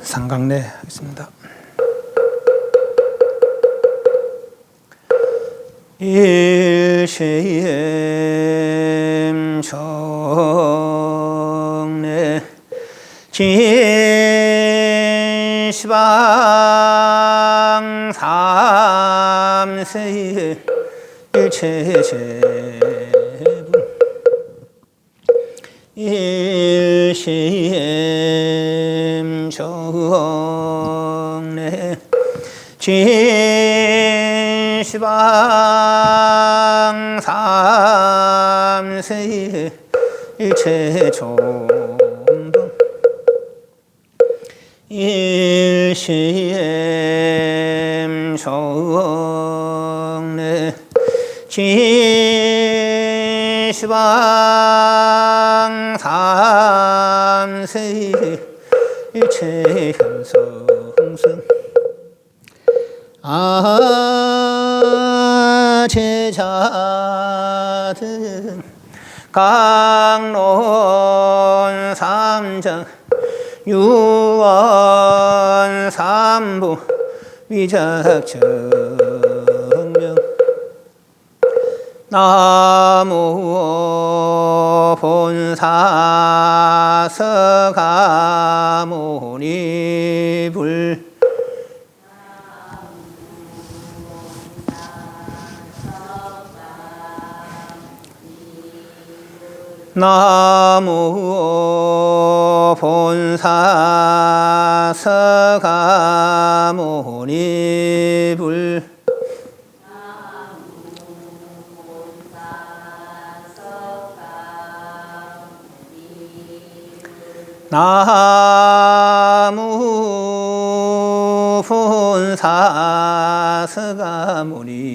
상강례 하겠습니다. 일시임 정례 진시방 삼세의 일체제분 일시임 정례 진시방 삼세의 일체종분 일시임 정례 진시방 삼세의 일체현성승 제자들 강론 삼장 유언 삼부 위작정명 나무 본사 서가모니불 나무 본사 서가모니불 나무 본사 서가모니불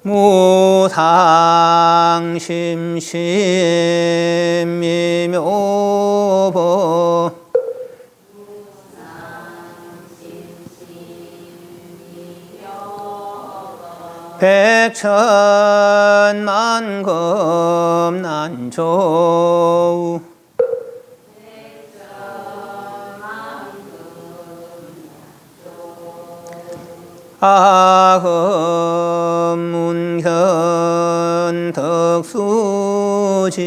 무상심심미묘보 백천만금 난조우 아금문현 덕수지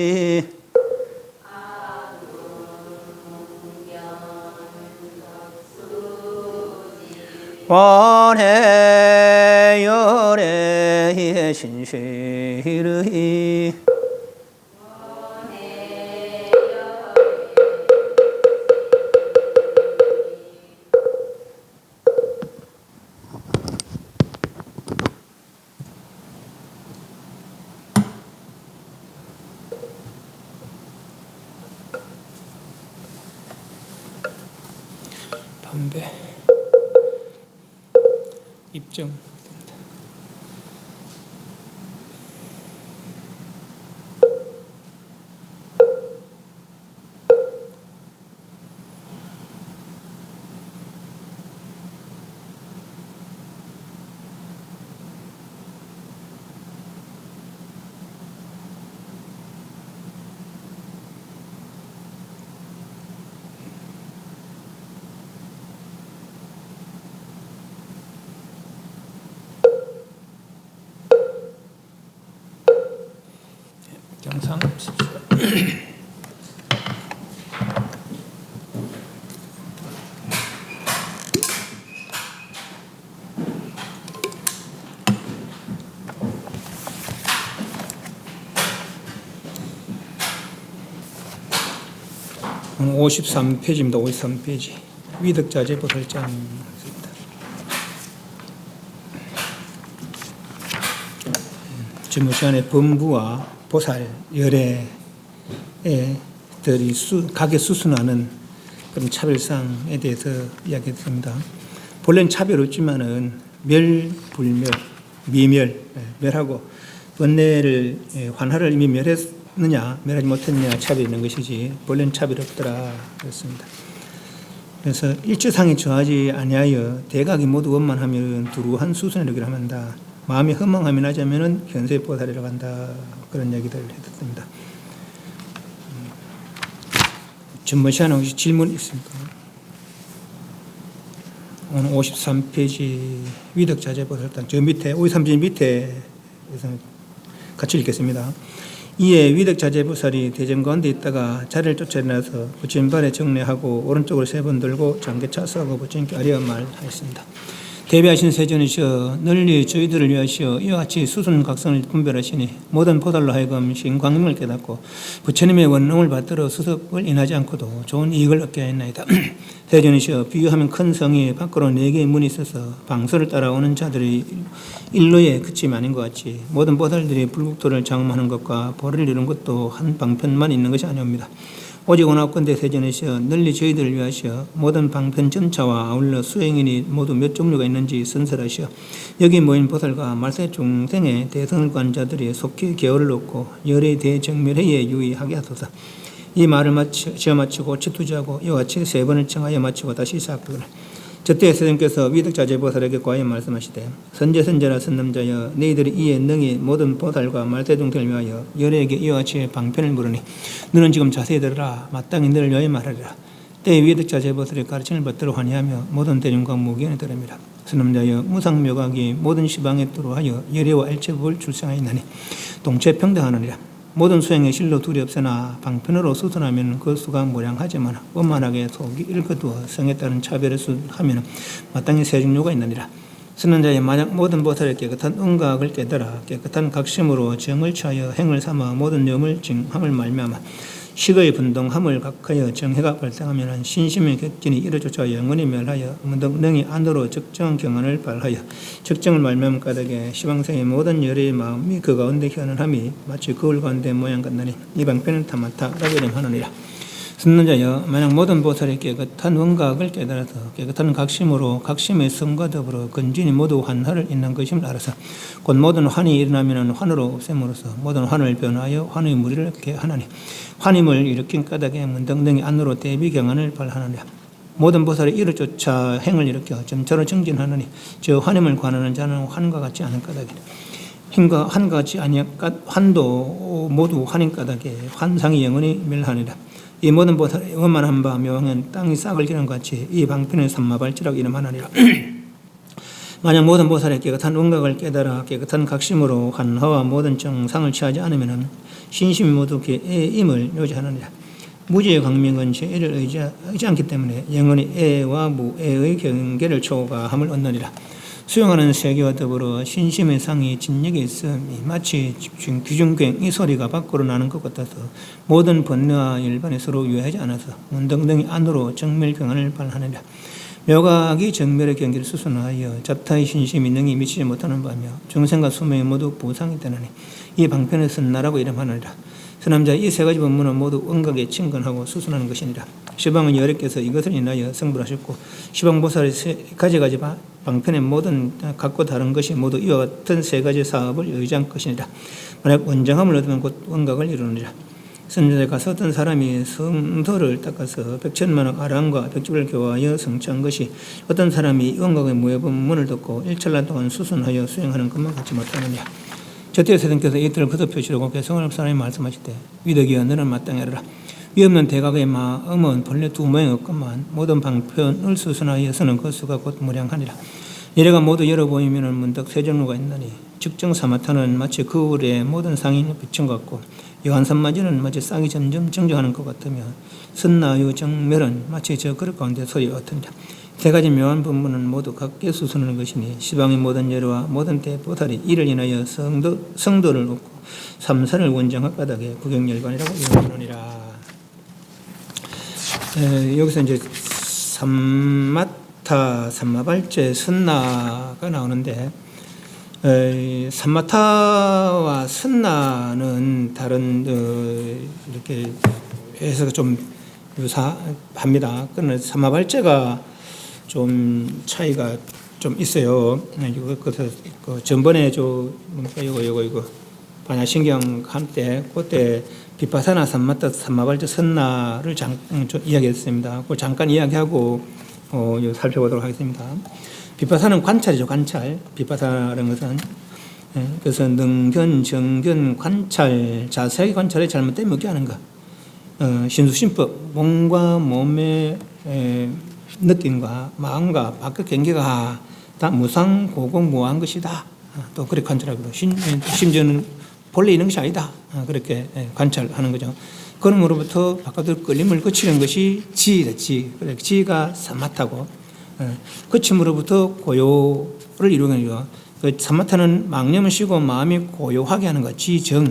원해열의 신실의 담배 입증 영상 53페이지입니다. 53페이지 위덕자재 보살장입니다. 지금 시간에 범부와 보살 열애들이 각에 수순하는 그런 차별상에 대해서 이야기했습니다. 본래는 차별 없지만은 멸, 불멸, 미멸, 멸하고 번뇌를 환화를 이미 멸했느냐 멸하지 못했느냐 차별이 있는 것이지 본래는 차별 없더라 그랬습니다. 그래서 일체상이 처하지 아니하여 대각이 모두 원만하면 두루한 수순에 이르기를 한다. 마음이 허망함이 나자면은 현세 보살이라고 한다. 그런 얘기들을 해드립니다. 전번 시간에 혹시 질문 있습니까? 오늘 53페이지 위덕자재보살단 저 밑에 53페이지 밑에 같이 읽겠습니다. 이에 위덕자재보살이 대전 가운데 있다가 자리를 쫓아 일어나서 부처님발에 정례하고 오른쪽으로 3번 들고 장계차 서고 부처님께 아뢰어 말하였습니다. 대비하신 세존이시여 널리 저희들을 위하시어 이와 같이 수순각성을 분별하시니 모든 보살로 하여금 신광림을 깨닫고 부처님의 원능을 받들어 수습을 인하지 않고도 좋은 이익을 얻게 하였나이다. 세존이시여 비유하면 큰 성이 밖으로 4개의 문이 있어서 방서를 따라오는 자들이 일로에 그침이 아닌 것 같이 모든 보살들이 불국토를 장엄하는 것과 보를 이룬 것도 한 방편만 있는 것이 아니옵니다. 오직 원하건대 세전이시여 널리 저희들을 위하시어 모든 방편 전차와 아울러 수행인이 모두 몇 종류가 있는지 선설하시어 여기 모인 보살과 말세 중생의 대성을 관 자들이 속히 계호를 얻고 열의 대정멸회에 유의하게 하소서. 이 말을 지어 마치고 치투지하고 이와 같이 3번을 청하여 마치고 다시 시작하거늘. 저때 세존께서 위덕자재보살에게 과연 말씀하시되 선제선제라 선남자여 너희들이 이에 능히 모든 보살과 말세중생을 위하여 열에게 이와 같이 방편을 물으니 너는 지금 자세히 들으라. 마땅히 너를 위하여 말하리라. 때에 위덕자재보살의 가르침을 받들어 환희하며 모든 대중과 무견에 들음이라. 선남자여 무상묘각이 모든 시방에 들어하여 열애와 일체법을 출생하였나니 동체평등하느니라. 모든 수행의 실로 둘이 없으나 방편으로 수선하면 그 수가 무량하지만 원만하게 속이 일거두어 성에 따른 차별을 수하면 마땅히 세 종류가 있느니라. 쓰는 자의 만약 모든 보살의 깨끗한 은각을 깨달아 깨끗한 각심으로 정을 취하여 행을 삼아 모든 염을 징함을 말미암아 식의 분동함을 각하여 정해가 발생하면 신심의 격진이 이를 쫓아 영원히 멸하여 능히 안으로 적정 경안을 발하여 적정을 말미암은 까닭에 시방생의 모든 열의 마음이 그 가운데 현현함이 마치 거울 가운데 모양 같나니 이 방편은 타마타라고 이름하느니라. 듣는 자여 만약 모든 보살의 깨끗한 원각을 깨달아서 깨끗한 각심으로 각심의 성과 더불어 근진이 모두 환화를 잇는 것임을 알아서 곧 모든 환이 일어나면 환으로 없앰으로써 모든 환을 변하여 환의 무리를 얻게 하나니 환임을 일으킨 까닭에 문등등이 안으로 대비 경안을 발하느니라. 모든 보살이 이를 쫓아 행을 일으켜 점차로 정진하느니 저 환임을 관하는 자는 환과 같지 않은 까닭이라. 힘과 환과 같이 아니야 환도 모두 환인 까닭에 환상이 영원히 멸하니라. 이 모든 보살의 원만한 바 묘행은 땅이 싹을 기는 같이 이 방편의 삼마발치라고 이름하느니라. 만약 모든 보살의 깨끗한 원각을 깨달아 깨끗한 각심으로 환화와 모든 정상을 취하지 않으면 신심이 모두 개애임을 요지하느니라. 무지의 광명은 제애를 의지 않기 때문에 영원히 애와 무애의 경계를 초과함을 얻느니라. 수용하는 세계와 더불어 신심의 상이 진력에 있음이 마치 귀중갱 이 소리가 밖으로 나는 것 같아서 모든 번뇌와 열반이 서로 유해하지 않아서 문등등이 안으로 정멸경안을 발하느니라. 묘각이 정멸의 경계를 수순하여 잡타의 신심이 능히 미치지 못하는 바며 중생과 수명이 모두 보상이 되나니 이 방편을 선나라고 이름하느니라. 선남자 이 3가지 법문은 모두 원각에 친근하고 수순하는 것이니라. 시방은 여력께서 이것을 인하여 성불하셨고 시방보살의 3가지 방편의 모든 각고 다른 것이 모두 이와 같은 3가지 사업을 의지한 것이니라. 만약 원정함을 얻으면 곧 원각을 이루느니라. 선자에 가서 어떤 사람이 성도를 닦아서 100천만억 아랑과 백집을 교화하여 성취한 것이 어떤 사람이 원각의 무해법문을 듣고 일찰나 동안 수순하여 수행하는 것만 같지 못하느냐. 저때 세존께서 이틀을 거듭표시하고 개성을 사람이 말씀하시되 위덕이여 너는 마땅히 하라. 위 없는 대각의 마음은 본래 2 모양이 없건만 모든 방편을 수순하여서는 그 수가 곧 무량하니라. 예래가 모두 열어 보이면 문득 3 종류가 있나니 즉정 사마타는 마치 거울에 모든 상이 비친 것 같고 여한산마지는 마치 싹이 점점 정정하는 것 같으며 선나유 정멸은 마치 저 그릇 가운데 소리 같으니라. 3가지 묘한 법문은 모두 각기 수순하는 것이니 시방의 모든 예로와 모든 대보살이 이를 인하여 성도를 얻고 삼산을 원정할 까닭에 구경열반이라고 이름하느니라. 여기서 이제 삼마발제 선나가 나오는데 삼마타와 선나는 다른 이렇게 해석이 좀 유사합니다. 그러나 삼마발제가 좀 차이가 좀 있어요. 그래서 그 전번에 이거 반야신경 한때 그때 비파사나 삼마타 삼마발자 선나를 이야기했습니다. 그걸 잠깐 이야기하고 살펴보도록 하겠습니다. 비파사는 관찰이죠. 관찰. 비파사라는 것은 그래서 능견, 정견, 관찰, 자세하게 관찰에 잘못되면 어떻게 하는 것. 신수신법, 몸과 몸의 느낌과 마음과 바깥 경계가 다 무상고공무한 것이다. 또 그렇게 관찰하고도 심지어는 본래 있는 것이 아니다. 그렇게 관찰하는 거죠. 그러므로부터 바깥으로 끌림을 거치는 것이 지이다. 지가 사마타고 거침으로부터 고요를 이루는 거죠. 그 사마타는 망념을 쉬고 마음이 고요하게 하는 것. 지정이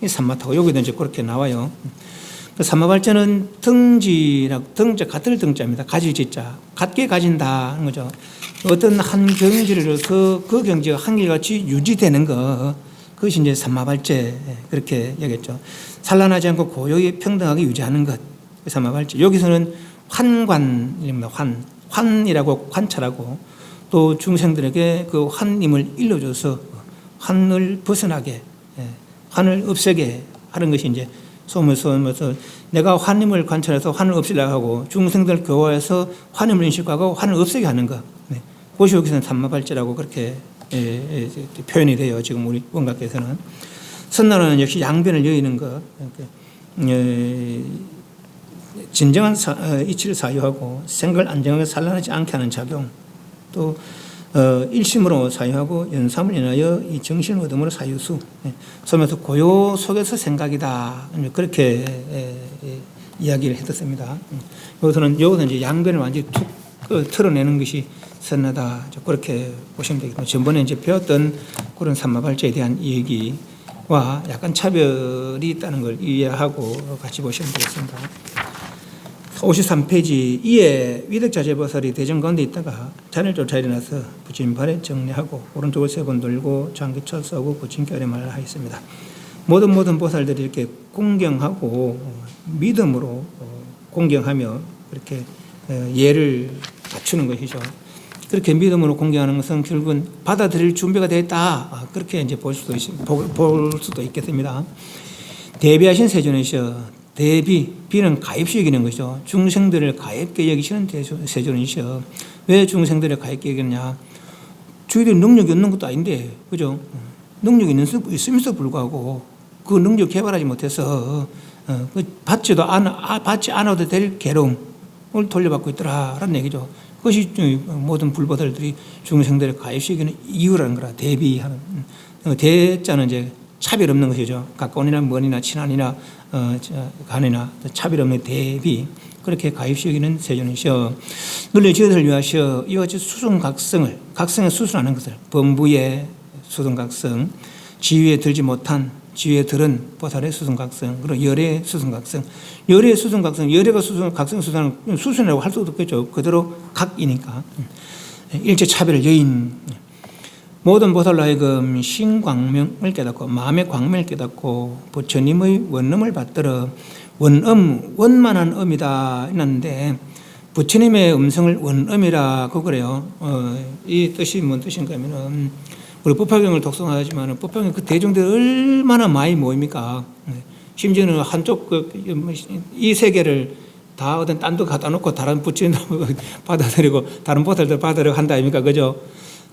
사마타고 여기도 이제 그렇게 나와요. 그 사마발자는 등자 같을 등자입니다. 가질 지자 같게 가진다 하는 거죠. 어떤 한 경지로서 그 경지가 한결같이 유지되는 것, 그것이 이제 삼마발제 그렇게 얘기했죠. 산란하지 않고 고요히 평등하게 유지하는 것, 삼마발제. 여기서는 환관입니다. 환이라고 관찰하고 또 중생들에게 그 환임을 일러줘서 환을 벗어나게, 환을 없애게 하는 것이 이제 소문서 내가 환임을 관찰해서 환을 없애려고 하고 중생들 교화해서 환임을 인식하고 환을 없애게 하는 것. 그것이 여기서는 삼마발제라고 그렇게 표현이 돼요. 지금 우리 원각에서는. 선나라는 역시 양변을 여의는 것. 진정한 이치를 사유하고 생각을 안정하게 산란하지 않게 하는 작용. 또 일심으로 사유하고 연삼을 인하여 이 정신을 얻음으로 사유수. 소면서 고요 속에서 생각이다. 그렇게 이야기를 해뒀습니다. 여기서는 이제 양변을 완전히 툭 털어내는 것이 선나다. 그렇게 보시면 되겠습니다. 전번에 이제 배웠던 그런 삼마발제에 대한 얘기와 약간 차별이 있다는 걸 이해하고 같이 보시면 되겠습니다. 53페이지 이에 위덕자재보살이 대전 가운데 있다가 잔을 쫓아 일어나서 부처님 발에 정례하고 오른쪽을 3번 돌고 장기철 쏘고 부처님께 아뢰 말을 하였습니다. 모든 보살들이 이렇게 공경하고 믿음으로 공경하며 그렇게 예를 갖추는 것이죠. 그렇게 믿음으로 공경하는 것은 결국은 받아들일 준비가 되었다. 그렇게 이제 볼 수도 있겠습니다. 대비하신 세존이셔. 비는 가입시 여기는 것이죠. 중생들을 가입게 여기시는 세존이셔. 왜 중생들을 가입게 여기느냐? 저희들이 능력이 없는 것도 아닌데, 그죠? 능력이 있음에도 불구하고 그 능력 개발하지 못해서 받지 않아도 될 괴로움을 돌려받고 있더라라는 얘기죠. 그것이 모든 불보살들이 중생들을 가입시 여기는 이유라는 거라. 대비하는. 대자는 이제 차별 없는 것이죠. 가까운이나 먼이나 친한이나 간이나 차별 없는 대비. 그렇게 가입시 여기는 세존이셔. 널리 저희들을 위하셔. 이와 같이 각성에 수순하는 것을 범부의 수승각성, 지위에 들지 못한 지위에 들은 보살의 수승각성, 그리고 열의 수승각성. 열의 수승각성, 열애가 각성 수순이라고 할 수도 없겠죠. 그대로 각이니까. 일체 차별 여인. 모든 보살로 하여금 신광명을 깨닫고 마음의 광명을 깨닫고 부처님의 원음을 받들어 원만한 음이다 했는데 부처님의 음성을 원음이라고 그래요. 이 뜻이 뭔 뜻인가 하면은 우리 법화경을 독송하지만 법화경 그 대중들이 얼마나 많이 모입니까? 심지어는 한쪽 이 세계를 다 어떤 딴 데 갖다 놓고 다른 부처님 받아들이고 다른 보살들 받아들이고 한다 아닙니까? 그죠?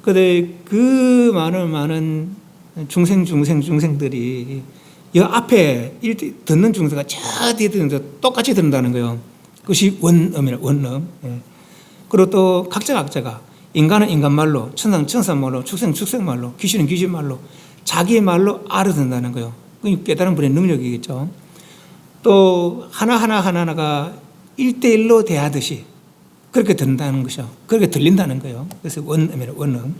근데 그 많은 중생들이 이 앞에 듣는 중생과 저 뒤에 듣는 데 똑같이 듣는다는 거예요. 그것이 원음이라 원음. 그리고 또 각자가 인간은 인간말로, 천사는 천사말로, 축생은 축생말로, 귀신은 귀신말로 자기 말로 알아듣는다는 거예요. 그게 깨달은 분의 능력이겠죠. 또 하나가 1대1로 대하듯이 그렇게 듣는다는 것이죠. 그렇게 들린다는 거예요. 그래서 원음이라 원음.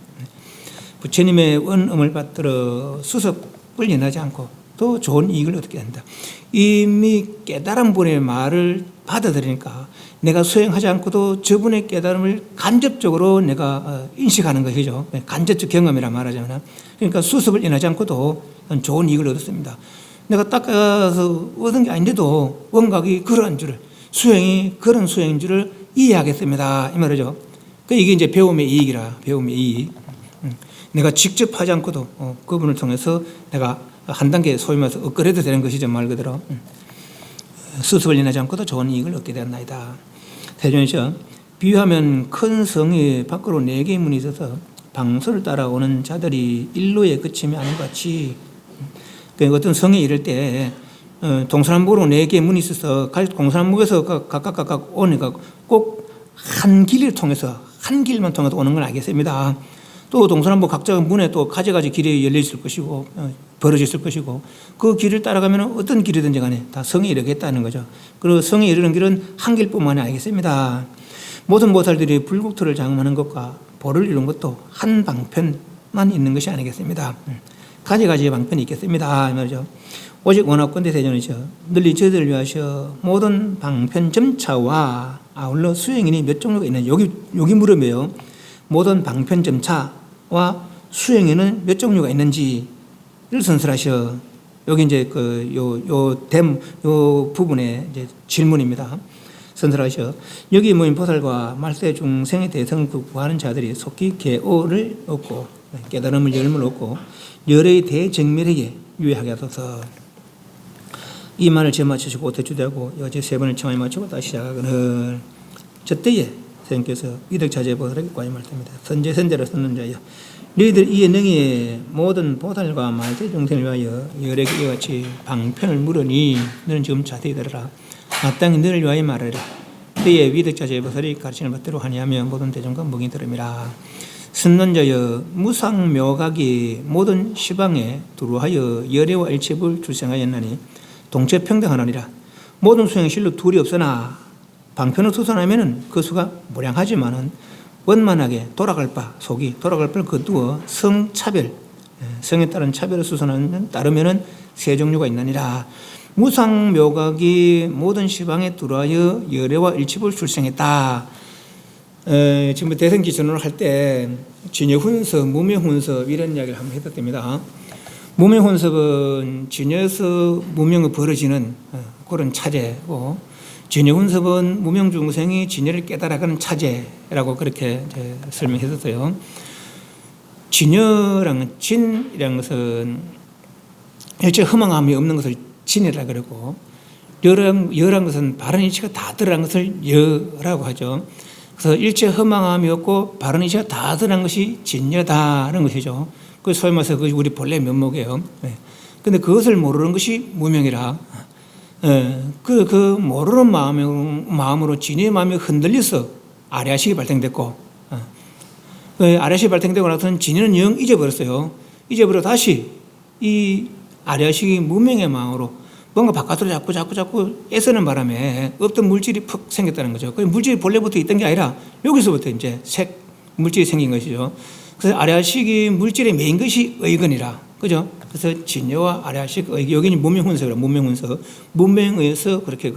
부처님의 원음을 받들어 수습을 인하지 않고 또 좋은 이익을 얻게 된다. 이미 깨달은 분의 말을 받아들이니까 내가 수행하지 않고도 저분의 깨달음을 간접적으로 내가 인식하는 것이죠. 간접적 경험이라 말하자면. 그러니까 수습을 인하지 않고도 좋은 이익을 얻었습니다. 내가 닦아서 얻은 게 아닌데도 원각이 그러한 줄을, 수행이 그런 수행인 줄을 이해하겠습니다. 이 말이죠. 이게 이제 배움의 이익이라, 배움의 이익. 내가 직접 하지 않고도 그분을 통해서 내가 한 단계 소위 말해서 업그레이드 되는 것이죠. 말 그대로. 수습을 인하지 않고도 좋은 이익을 얻게 되었나이다. 대전이죠. 비유하면 큰 성이 밖으로 4개의 문이 있어서 방수를 따라오는 자들이 일로에 그침이 아닌 것 같이, 그러니까 어떤 성에 이를 때 동서남북으로 4개의 문이 있어서 동서남북에서 각각 오니까 꼭 한 길을 통해서, 한 길만 통해서 오는 건 알겠습니다. 또 동서남북 각자 문에 또 가지가지 길이 열려 있을 것이고 벌어져 있을 것이고, 그 길을 따라가면 어떤 길이든지 간에 다 성에 이르겠다는 거죠. 그리고 성에 이르는 길은 한 길뿐만이 알겠습니다. 모든 보살들이 불국토를 장엄하는 것과 보를 이룬 것도 한 방편만 있는 것이 아니겠습니다. 가지가지의 방편이 있겠습니다, 이 말이죠. 오직 원합건대 대전이죠. 널리 저희들을 위하여 모든 방편 점차와 아울러 수행인이 몇 종류가 있는, 여기 물음이에요. 모든 방편 점차와 수행인은 몇 종류가 있는지를 선설하셔. 여기 이제 요 부분의 이제 질문입니다. 선설하셔. 여기 모인 보살과 말세 중생의 대성을 구하는 자들이 속히 개오를 얻고 깨달음을 열음을 얻고 열의 대정멸에게 유의하게 하소서. 이 말을 제맞추시고 대주되고 여제 3번을 청하에 맞추고 다시 시작하거늘. 저때에 선생님께서 위덕자재 보살에게 관이 말씀입니다. 선제선제로 썼는 자여, 너희들 이에 능히 모든 보살과 말세 중생을 위하여 열에게 이와 같이 방편을 물으니 너는 지금 자세히 들으라. 마땅히 너를 위하여 말하리라. 너희의 위덕자재 보살이 가르치는 것대로 하니하며 모든 대중과 묵이 들음이라. 선론자여, 무상묘각이 모든 시방에 두루하여 열애와 일체불 출생하였나니 동체평등하느니라. 모든 수행실로 둘이 없으나 방편을 수선하면 그 수가 무량하지만은 원만하게 돌아갈 바, 속이 돌아갈 바를 거두어 성차별, 성에 따른 차별을 수선하는 따르면은 3종류가 있느니라. 무상묘각이 모든 시방에 두루하여 열애와 일체불 출생했다. 지금 대선 기준으로 할 때 진여훈서, 무명훈서 이런 이야기를 한번 했었답니다. 무명훈섭은 진여에서 무명이 벌어지는 그런 차제고, 진여훈섭은 무명 중생이 진여를 깨달아가는 차제라고 그렇게 설명했었어요. 진여랑 진이라는 것은 일체 허망함이 없는 것을 진이라 그러고, 여란 것은 바른 이치가 다 드러난 것을 여라고 하죠. 그래서 일체 허망함이 없고 바른 이치가 다 드러난 것이 진여다라는 것이죠. 그 소위 말해서 그것이 우리 본래 면목이에요. 그런데 그것을 모르는 것이 무명이라. 그 모르는 마음으로 진의 마음이 흔들려서 아뢰아식이 발생됐고, 아뢰아식이 발생되고 나서는 진의는 영 잊어버렸어요. 잊어버려 다시 이 아뢰아식이 무명의 마음으로 뭔가 바깥으로 자꾸 애쓰는 바람에 없던 물질이 푹 생겼다는 거죠. 그 물질이 본래부터 있던 게 아니라 여기서부터 이제 색 물질이 생긴 것이죠. 그래서 아뢰아식이 물질에 매인 것이 의건이라, 그죠? 그래서 진여와 아뢰아식, 여기는 무명훈서라, 무명훈서, 무명에서 그렇게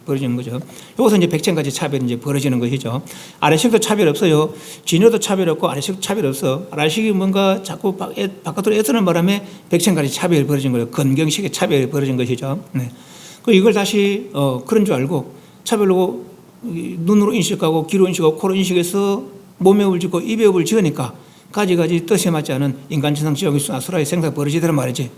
벌어지는 거죠. 여기서 이제 백천가지 차별이 이제 벌어지는 것이죠. 아뢰아식도 차별 없어요. 진여도 차별 없고 아뢰아식도 차별 없어. 아뢰아식이 뭔가 자꾸 바깥으로 애쓰는 바람에 백천가지 차별이 벌어진 거예요. 건경식의 차별이 벌어진 것이죠. 네. 그 이걸 다시 그런 줄 알고 차별로 눈으로 인식하고 귀로 인식하고 코로 인식해서 몸에 업을 짓고 입에 업을 지으니까 가지가지 뜻에 맞지 않은 인간 천상 지옥의 아수라의 생사가 벌어지더란 말이지.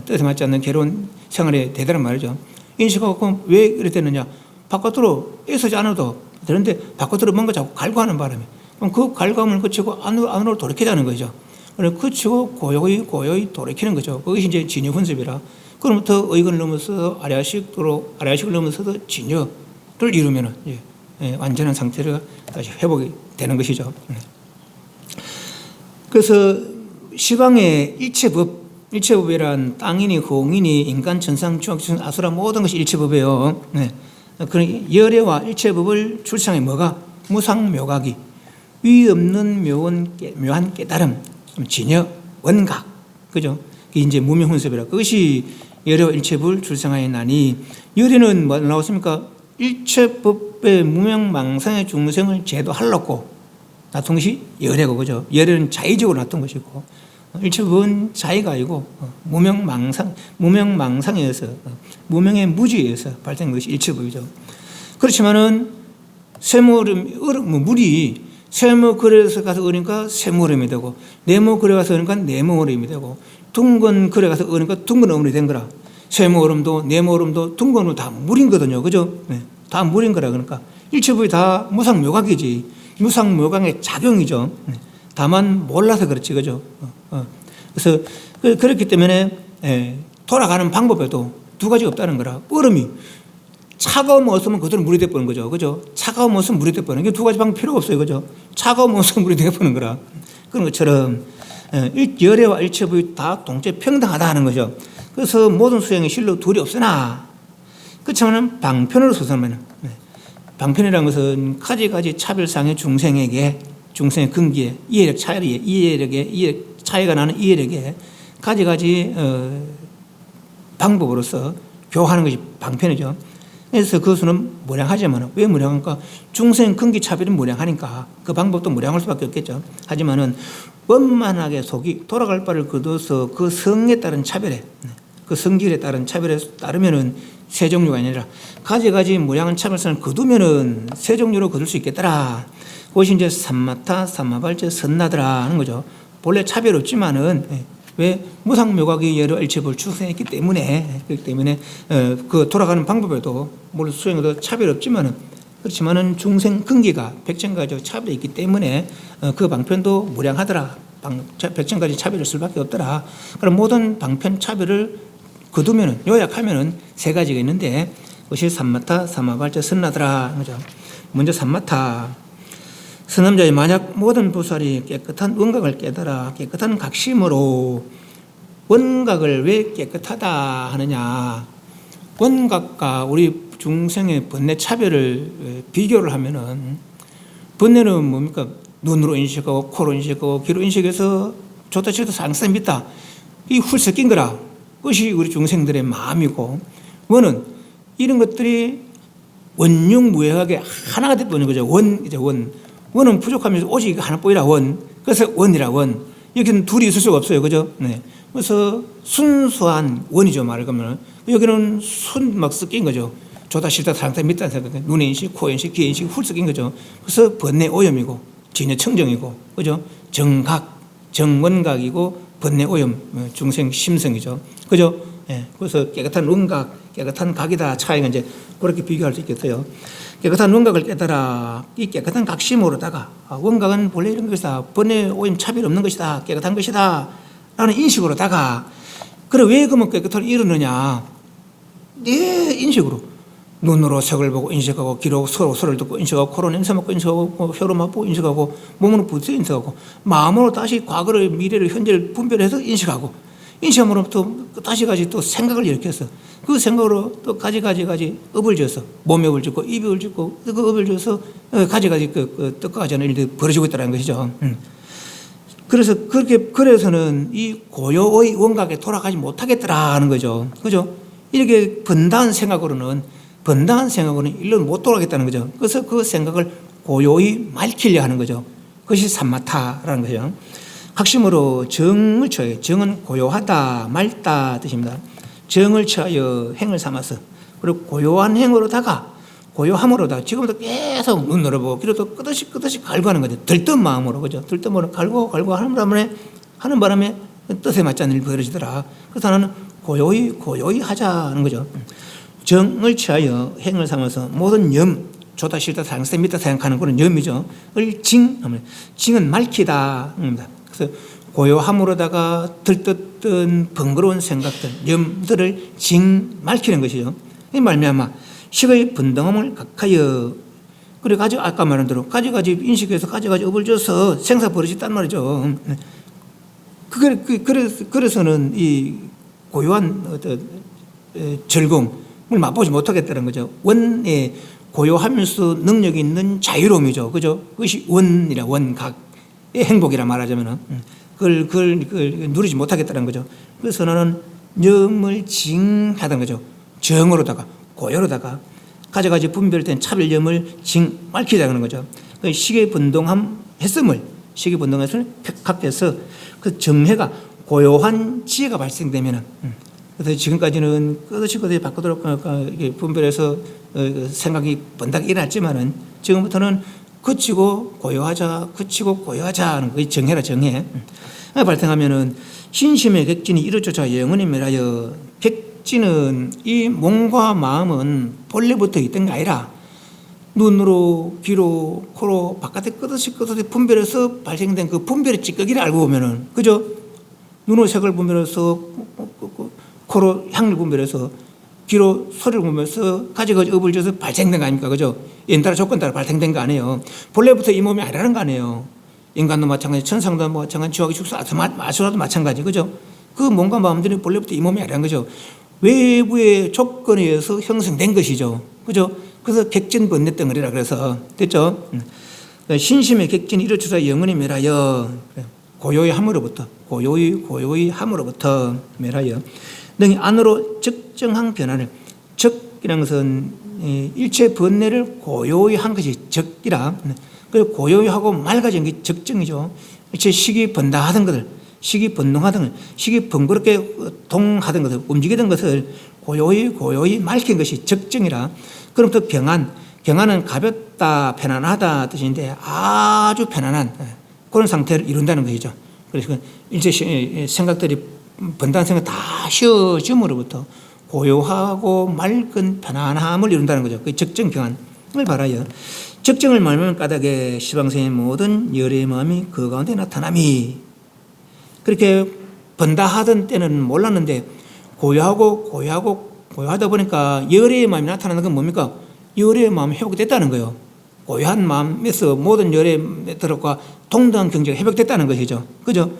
뜻에 맞지 않는 괴로운 생활이 되더란 말이죠. 인식하고 왜 이랬겠느냐. 바깥으로 애쓰지 않아도 되는데 바깥으로 뭔가 자꾸 갈구하는 바람에, 그럼 그 갈구함을 거치고 안으로 돌이키자는 거죠. 그래서 거치고 고요히 돌이키는 거죠. 그것이 이제 진여훈습이라. 그로부터 의건을 넘어서 아뢰아식을 넘어서도 진여를 이루면은 완전한 상태가 다시 회복이 되는 것이죠. 그래서 시방의 일체법이란 땅이니 공이니 인간 천상 중앙 아수라 모든 것이 일체법이에요. 그런 열애와 일체법을 출생해 뭐가 무상묘각이 위 없는 묘한 깨달음, 진여 원각, 그죠? 그게 이제 무명훈섭이라. 그것이 열애와 일체법을 출생하였나니, 열애는 뭐 나왔습니까? 일체법의 무명망상의 중생을 제도하려고 놔둔 것이 열애고, 그죠? 열애는 자의적으로 놔둔 것이고, 일체법은 자의가 아니고 무명망상에 의해서, 무명의 무지에 의해서 발생한 것이 일체법이죠. 그렇지만은 물이 세모 그래서 가서 그러니까 세모 얼음이 되고, 네모 그래 가서 그러니까 네모 얼음이 되고, 둥근 글에 가서 어니까 둥근 어물이 된 거라. 세모 얼음도 네모 얼음도 둥근 얼음 다 물인 거거든요. 그죠? 네. 다 물인 거라. 그러니까 일체부위 다 무상묘각이지. 무상묘각의 작용이죠. 네. 다만 몰라서 그렇지. 그죠? 그래서 그렇기 때문에 돌아가는 방법에도 두 가지가 없다는 거라. 얼음이 차가우면 없으면 그대로 물이 돼버리는 거죠. 그죠? 차가우면 없으면 물이 돼버리는 게 두 가지 방법 필요가 없어요. 그죠? 차가우면 없으면 물이 돼버리는 거라. 그런 것처럼 열애와 일체부위 다 동체 평등하다는 거죠. 그래서 모든 수행의 실로 둘이 없으나 그렇지만 방편으로 서서는 방편이라는 것은 가지가지 차별상의 중생에게 중생의 근기에 이해력 차이가 나는 이해력에 가지가지 방법으로서 교화하는 것이 방편이죠. 그래서 그것은 무량하지만 왜 무량할까? 중생 근기 차별은 무량하니까 그 방법도 무량할 수밖에 없겠죠. 하지만은 원만하게 속이 돌아갈 바를 거둬서 그 성에 따른 차별에 그 성질에 따른 차별에 따르면은 세 종류가 아니라 가지가지 무량한 차별성을 거두면은 세 종류로 거둘 수 있겠더라. 그것이 이제 삼마타, 삼마발제, 선나더라 하는 거죠. 본래 차별 없지만은 왜 무상묘각이 여러 일체를 출생했기 때문에 그렇기 때문에 그 돌아가는 방법에도 물론 수행에도 차별 없지만은 그렇지만은 중생 근기가 백천가지 차별이 있기 때문에 그 방편도 무량하더라. 백천가지 차별을 쓸 수밖에 없더라. 그럼 모든 방편 차별을 거두면은 요약하면은 세 가지가 있는데 그것이 삼마타, 삼마발제, 선나더라. 그죠? 먼저 삼마타. 선남자의 만약 모든 보살이 깨끗한 원각을 깨달아 깨끗한 각심으로 원각을 왜 깨끗하다 하느냐. 원각과 우리 중생의 번뇌 차별을 비교를 하면은 번뇌는 뭡니까? 눈으로 인식하고 코로 인식하고 귀로 인식해서 좋다 싫다 상상 믿다 이 훌쩍 낀 거라. 그것이 우리 중생들의 마음이고 원은 이런 것들이 원흉무해하게 하나가 되어버리는 거죠. 원은 부족하면서 오직 하나뿐이라 원. 그래서 원이라 원. 여기는 둘이 있을 수가 없어요. 그죠? 네. 그래서 순수한 원이죠. 말을 하면. 여기는 막 섞인 거죠. 좋다 싫다 상상 믿다 생각. 눈 인식, 코 인식, 귀 인식 훌 섞인 거죠. 그래서 번뇌 오염이고 진여 청정이고 그죠? 정각, 정원각이고 번뇌 오염, 중생 심성이죠. 그죠? 예. 그래서 깨끗한 원각, 깨끗한 각이다 차이가 이제 그렇게 비교할 수 있겠어요. 깨끗한 원각을 깨달아 이 깨끗한 각심으로다가 원각은 본래 이런 것이다. 번뇌 오염 차별 없는 것이다. 깨끗한 것이다. 라는 인식으로다가 그래 왜 그러면 깨끗하게 이루느냐. 내 인식으로 눈으로 색을 보고 인식하고 귀로 소리를 듣고 인식하고 코로 냄새 맡고 인식하고 혀로 맛보고 인식하고 몸으로 부딪혀 인식하고 마음으로 다시 과거를 미래를 현재를 분별해서 인식하고 인식함으로부터 다시까지 또 생각을 일으켰어. 그 생각으로 또 가지 업을 지어서 몸에 업을 짓고 입에 업을 짓고 그 업을 지어서 가지가지 뜻과 하는 일들이 벌어지고 있다는 것이죠. 그래서는 이 고요의 원각에 돌아가지 못하겠더라는 거죠. 그죠? 이렇게 번다한 생각으로는 일로 못 돌아가겠다는 거죠. 그래서 그 생각을 고요히 맑히려 하는 거죠. 그것이 삼마타라는 거죠. 학심으로 정을 취하여, 정은 고요하다, 맑다 뜻입니다. 정을 취하여 행을 삼아서 그리고 고요한 행으로다가 고요함으로다가 지금부터 계속 눈 열어보고 귀로도 끄덕시 갈구하는 거죠. 들뜬 마음으로 그죠? 들뜬 마음으로 갈고 하는 바람에 뜻에 맞지 않는 일이 벌어지더라. 그래서 나는 고요히 하자는 거죠. 정을 취하여 행을 삼아서 모든 염, 좋다 싫다 상세 믿다 생각하는 그런 염이죠. 을 징은 맑히다. 그래서 고요함으로다가 들떴던 번거로운 생각들, 염들을 맑히는 것이죠. 이 말미암아 식의 분동함을 각하여 그리고 아까 말한 대로 가지가지 인식해서 가지가지 업을 줘서 생사 벌어졌단 말이죠. 그래서는 이 고요한 즐거움을 맛보지 못하겠다는 거죠. 원에 고요하면서 능력이 있는 자유로움이죠. 그죠? 그것이 원각의 행복이라 말하자면은 그걸 누리지 못하겠다는 거죠. 그래서 나는 염을 징하다는 거죠. 정으로다가 고요로다가 가지가지 분별된 차별염을 맑히자는 거죠. 그 시계 분동함 했음을 각해서 그 정해가 고요한 지혜가 발생되면은 그래서 지금까지는 끄덕이 바꾸도록 분별해서 생각이 번다게 일어났지만은 지금부터는 그치고 고요하자 하는 거 정해라 정해 발생하면은 신심의 객진이 이루조차 영원히 멸하여. 객진은 이 몸과 마음은 본래부터 있던 게 아니라 눈으로, 귀로, 코로 바깥에 끄듯이 분별해서 발생된 그 분별의 찌꺼기를 알고 보면은, 그죠? 눈으로 색을 분별해서, 코로 향을 분별해서, 귀로 소리를 분별해서 가지고 업을 줘서 발생된 거 아닙니까? 그죠? 인따라 조건 따라 발생된 거 아니에요. 본래부터 이 몸이 아니라는 거 아니에요. 인간도 마찬가지, 천상도 마찬가지, 지옥의 축소, 아수라도 마찬가지, 그죠? 그 몸과 마음들이 본래부터 이 몸이 아니라는 거죠. 외부의 조건에 의해서 형성된 것이죠. 그죠? 그래서 객진 번뇌 덩어리라 그래서 됐죠? 신심의 객진이 이루어져서 영원히 멸하여. 고요히 함으로부터 고요히 함으로부터 멸하여 능히 안으로 적정한 변화를. 적이라는 것은 일체 번뇌를 고요히 한 것이 적이라. 그리고 고요히 하고 맑아진 게 적정이죠. 일체 식이 번다하던 것들, 식이 번동하던 것, 식이 번거롭게 동하던 것을, 움직이던 것을 고요히 맑힌 것이 적정이라. 그럼 또 경안은 가볍다, 편안하다 뜻인데 아주 편안한 그런 상태를 이룬다는 것이죠. 그래서 일제 생각들이 번다한 생각 다 쉬어짐으로부터 고요하고 맑은 편안함을 이룬다는 거죠. 그 적정 경안을 바라여. 적정을 말하면 까닭에 시방생의 모든 열의 마음이 그 가운데 나타남이. 그렇게 번다하던 때는 몰랐는데 고요하다 보니까 열의 마음이 나타나는 건 뭡니까? 열의 마음이 회복됐다는 거예요. 고요한 마음에서 모든 열의 들어가 동등한 경제가 회복됐다는 것이죠. 그죠?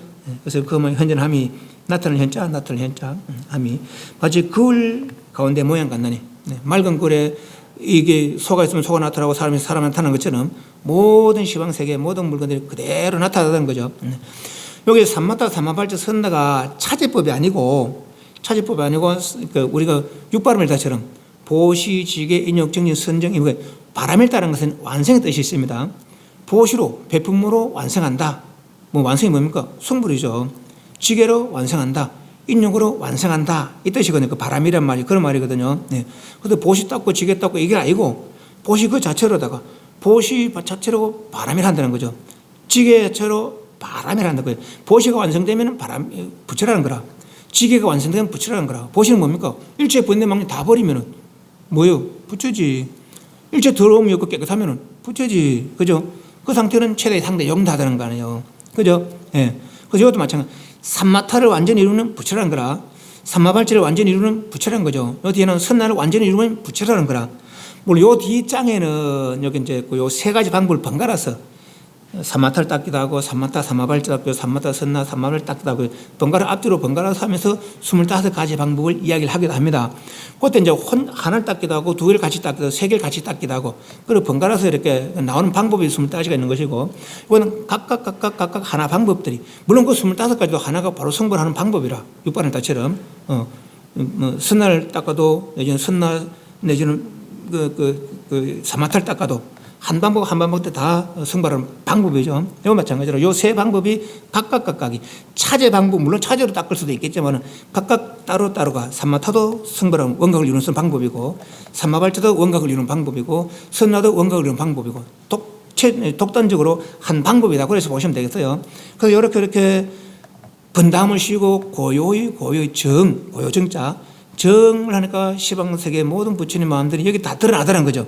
그래서 그 현전함이 나타나는 현자, 함이 마치 거울 가운데 모양 같나니. 맑은 꿀에 이게 소가 있으면 소가 나타나고 사람이 나타나는 것처럼 모든 시방세계 모든 물건들이 그대로 나타나는 거죠. 여기 삼마타 삼마발자 선나가 차제법이 아니고 우리가 육바람일다처럼 보시지계 인욕정진 선정 바람일다라는 것은 완성의 뜻이 있습니다. 보시로 베품으로 완성한다. 뭐 완성이 뭡니까? 성불이죠. 지계로 완성한다. 인욕으로 완성한다. 이 뜻이거든요. 그 바람이란 말이 그런 말이거든요. 네. 근데 보시 닦고 지계 닦고 이게 아니고 보시 그 자체로다가 보시 자체로 바람을 한다는 거죠. 지계 자체로 바람을 한다는 거예요. 보시가 완성되면 바람 부처라는 거라. 지계가 완성되면 부처라는 거라. 보시는 뭡니까? 일체 번뇌망령 다 버리면은 뭐요? 부처지. 일체 더러움이 없고 깨끗하면은 부처지. 그죠? 그 상태는 최대 상대 영다하다는 거 아니에요. 그죠? 예. 그래서 이것도 마찬가지. 삼마타를 완전히 이루는 부처라는 거라. 삼마발치를 완전히 이루는 부처라는 거죠. 요 뒤에는 선나를 완전히 이루는 부처라는 거라. 물론 요 뒷장에는 여기 이제 요 세 가지 방법을 번갈아서 삼마타를 닦기도 하고 삼마타 삼마발치 닦기도 하고 삼마타 선나 삼마발 닦기도 하고 번갈아 앞뒤로 번갈아서 하면서 25가지 방법을 이야기를 하기도 합니다. 그때 이제 하나를 닦기도 하고 두 개를 같이 닦기도 하고 세 개를 같이 닦기도 하고 그리고 번갈아서 이렇게 나오는 방법이 25가지가 있는 것이고 이거는 각각 하나 방법들이 물론 그 25가지도 하나가 바로 성불하는 방법이라 육반을 따처럼 선나를 닦아도 내지는 선나 내지는 삼마타를 닦아도 한 방법 때 다 성불하는 방법이죠. 이거 마찬가지로 요 세 방법이 각각이 차제 방법 물론 차제로 닦을 수도 있겠지만 각각 따로가 삼마타도 성불하는 원각을 이루는 방법이고 삼마발자도 원각을 이루는 방법이고 선나도 원각을 이루는 방법이고 독단적으로 한 방법이다. 그래서 보시면 되겠어요. 그래서 이렇게 번담을 쉬고 고요히 고요정자 정을 하니까 시방세계 모든 부처님 마음들이 여기 다 드러나더라는 거죠.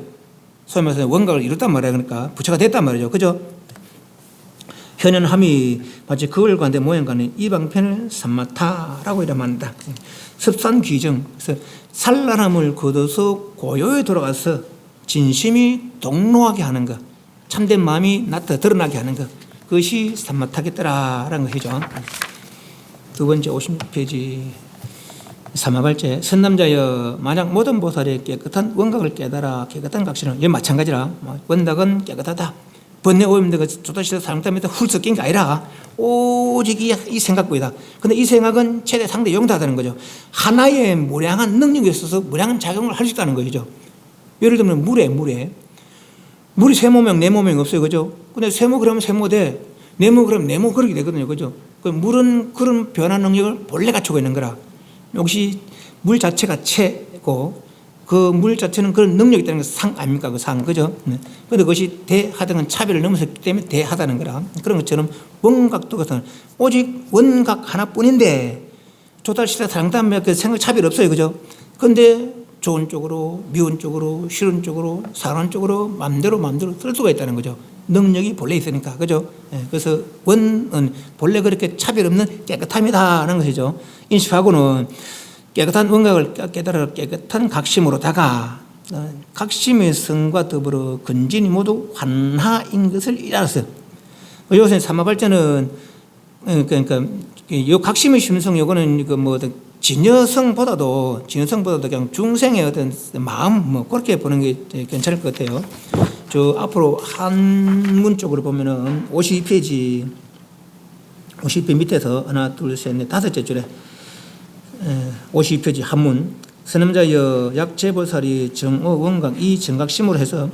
소위 말해서 원각을 이뤘단 말이에요. 그러니까 부처가 됐단 말이죠. 그죠? 현현함이 마치 거울 가운데 모양 가는 이방편을 삼마타라고 이라 말한다. 습산귀정. 그래서 산란함을 거둬서 고요에 돌아가서 진심이 동로하게 하는 것. 참된 마음이 드러나게 하는 것. 그것이 삼마타겠더라라는 것이죠. 두 번째 56페이지. 삼마발제 선남자여 만약 모든 보살의 깨끗한 원각을 깨달아 깨끗한 각신은 이게 마찬가지라 원각은 깨끗하다. 번뇌 오염되고 조다시다 사람들한테 훌쩍 낀 게 아니라 오직 이 생각보이다. 근데 이 생각은 최대 상대 용다하다는 거죠. 하나의 무량한 능력이 있어서 무량한 작용을 할 수 있다는 것이죠. 예를 들면 물이 세모명 네모명 없어요. 그죠? 근데 세모 그러면 세모돼. 네모 그러면 네모 그렇게 되거든요. 그죠? 그 물은 그런 변화 능력을 본래 갖추고 있는 거라. 역시 물 자체가 체고 그 물 자체는 그런 능력이 있다는 게 상 아닙니까? 그 상, 그죠? 네. 그런데 그것이 대하다는 차별을 넘어섰기 때문에 대하다는 거라. 그런 것처럼 원각도 같은 오직 원각 하나뿐인데 조달시대 상담에 그 생각 차별 없어요, 그죠? 그런데 좋은 쪽으로, 미운 쪽으로, 싫은 쪽으로, 사랑하는 쪽으로 마음대로 쓸 수가 있다는 거죠. 능력이 본래 있으니까, 그죠? 네. 그래서 원은 본래 그렇게 차별 없는 깨끗함이다라는 것이죠. 인식하고는 깨끗한 원각을 깨달아 깨끗한 각심으로다가 각심의 성과 더불어 근진이 모두 환하인 것을 알았어요. 요새 삼마발전은 그러니까 이 각심의 심성 요거는 그 뭐 진여성보다도 그냥 중생의 어떤 마음 뭐 그렇게 보는 게 괜찮을 것 같아요. 저 앞으로 한문 쪽으로 보면은 52페이지 밑에서 하나 둘 셋 넷 다섯째 줄에 52페이지 한문 선음자여 약재보살이 정오 원각 이 정각심으로 해서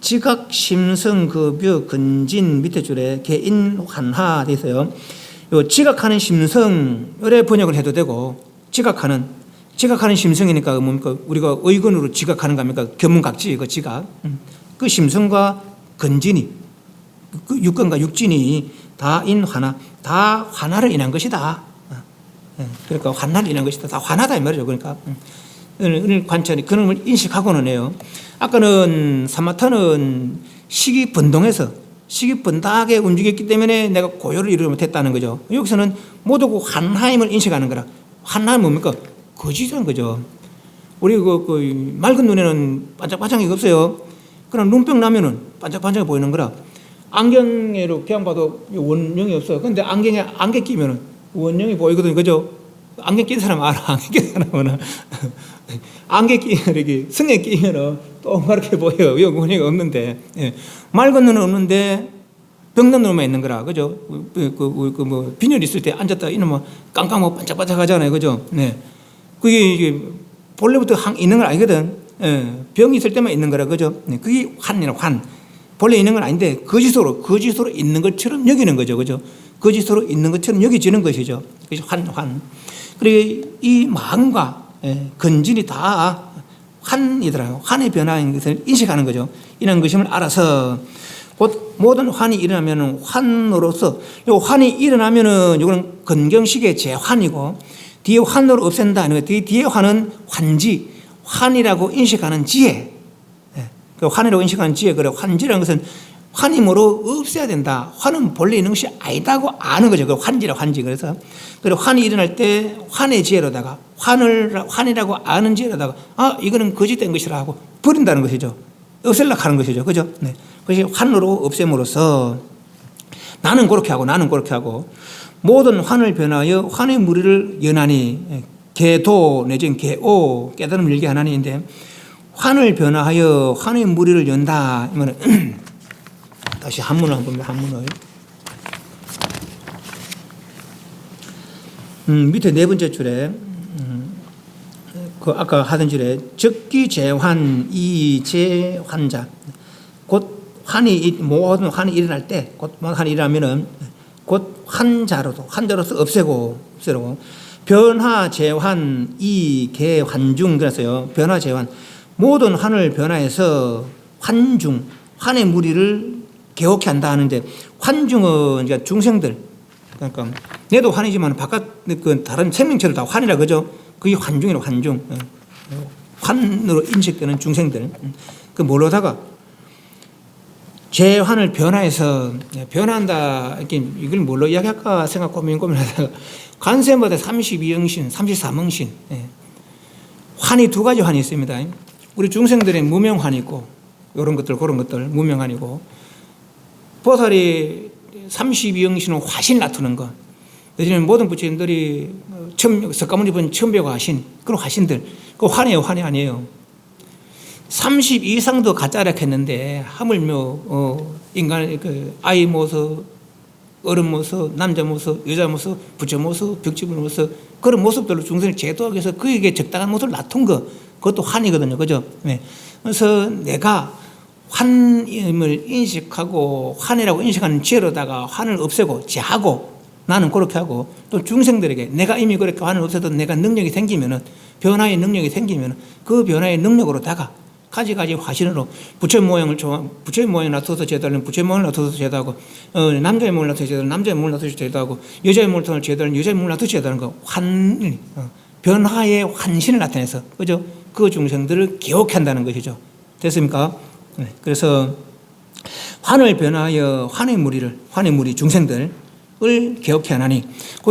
지각심성급여 근진 밑에 줄에 개인환화 돼 있어요. 요 지각하는 심성 요래 번역을 해도 되고 지각하는 심성이니까 뭡니까? 우리가 의건으로 지각하는 겁니까? 견문각지 그 지각 그 심성과 근진이 그 육건과 육진이 다 환화를 인한 것이다. 그러니까 환난을 인한 것이다. 다 환하다 이 말이죠. 그러니까 오늘 관찰이 그런 걸 인식하고는 해요. 아까는 사마타는 식이 번동하게 움직였기 때문에 내가 고요를 이루지 못했다는 거죠. 여기서는 모두 그 환하임을 인식하는 거라. 환하는 뭡니까? 거짓한 거죠. 우리 그 맑은 눈에는 반짝반짝이 없어요. 그럼 눈병 나면은 반짝반짝이 보이는 거라. 안경으로 그냥 봐도 원형이 없어. 근데 안경에 안개 끼면은 원형이 보이거든요. 그죠? 안경 낀 사람 알아. 안경 낀 사람은 안경 끼면 이렇게 성에 끼면은 동그랗게 보여요. 여기 원형이 없는데. 예. 맑은 눈은 없는데 병든 눈만 있는 거라. 그죠? 뭐 빈혈 있을 때 앉았다 이놈은 깜깜하고 반짝반짝하잖아요. 그죠? 네. 그게 이게 본래부터 있는 건 아니거든. 예. 병이 있을 때만 있는 거라. 그죠? 네. 그게 환. 본래 있는 건 아닌데 거짓으로 있는 것처럼 여기는 거죠. 그죠? 거짓으로 있는 것처럼 여겨지는 것이죠. 그래서 환. 그리고 이 마음과 근진이 다 환이더라고요. 환의 변화인 것을 인식하는 거죠. 이런 것임을 알아서 곧 모든 환이 일어나면 환으로서 요 환이 일어나면은 이거는 근경식의 재환이고 뒤에 환으로 없앤다. 뒤에 환은 환이라고 인식하는 지혜. 그 환이라고 인식하는 지혜. 그래 환지라는 것은 환임으로 없애야 된다. 환은 본래 있는 것이 아니다고 아는 거죠. 그 환지. 그래서 환이 일어날 때 환의 지혜로다가 환이라고 아는 지혜로다가 이거는 거짓된 것이라 하고 버린다는 것이죠. 없애려고 하는 것이죠. 그죠? 네. 그것이 환으로 없앰으로써 나는 그렇게 하고 모든 환을 변하여 환의 무리를 연하니 개도 내지는 개오 깨달음을 일게 하나니인데 환을 변화하여 환의 무리를 연다. 이거는 다시 한문을 한번 봅니다. 한문을 밑에 네 번째 줄에 그 아까 하던 줄에 적기재환 이재환자 곧 모든 환이 일어날 때 곧 환이 일어나면은 곧 환자로서 없애고 변화재환 이개환중 그랬어요. 변화재환 모든 환을 변화해서 환의 무리를 개옥케 한다 하는데 환중은 그러니까 중생들 그러니까 내도 환이지만 바깥 그 다른 생명체들 다 환이라 그죠? 그게 환중이라고 환중 환으로 인식되는 중생들 그 모르다가 재환을 변화해서 변한다 이걸 뭘로 이야기할까 생각 고민하다가 관세음보다 32영신 34망신 환이 두 가지 환이 있습니다. 우리 중생들의 무명환이 있고 이런 것들 그런 것들 무명환이고 보살이 32영신은 화신 나타는 것 요즘 모든 부처님들이 석가모니 본 천배가 하신 그런 화신들 그 환이에요. 환이 아니에요. 30 이상도 가짜라 했는데 하물며 인간 그 아이 모습 어른 모습 남자 모습 여자 모습 부처 모습 벽지분 모습 그런 모습들로 중생을 제도하기 위해서 그에게 적당한 모습을 놔둔 것 그것도 환이거든요. 그죠? 네. 그래서 내가 환임을 인식하고 환이라고 인식하는 지혜로다가 환을 없애고 제하고 나는 그렇게 하고 또 중생들에게 내가 이미 그렇게 환을 없애도 내가 능력이 생기면은 변화의 능력이 생기면 그 변화의 능력으로다가 가지가지 화신으로 부처 모양을 부처의 모양을 놔둬서 제도하면 부처의 모양을 놔둬서 제도하고 남자의 모양을 놔둬서 제도하면 남자의 모양을 놔둬서 제도하고 여자의 모양을 제도하면 여자의 모양을 놔둬서 제도하는 거 변화의 환신을 나타내서 그죠? 그 중생들을 개옥해 한다는 것이죠. 됐습니까? 네. 그래서 환을 변화하여 환의 무리 중생들을 개옥해 하나니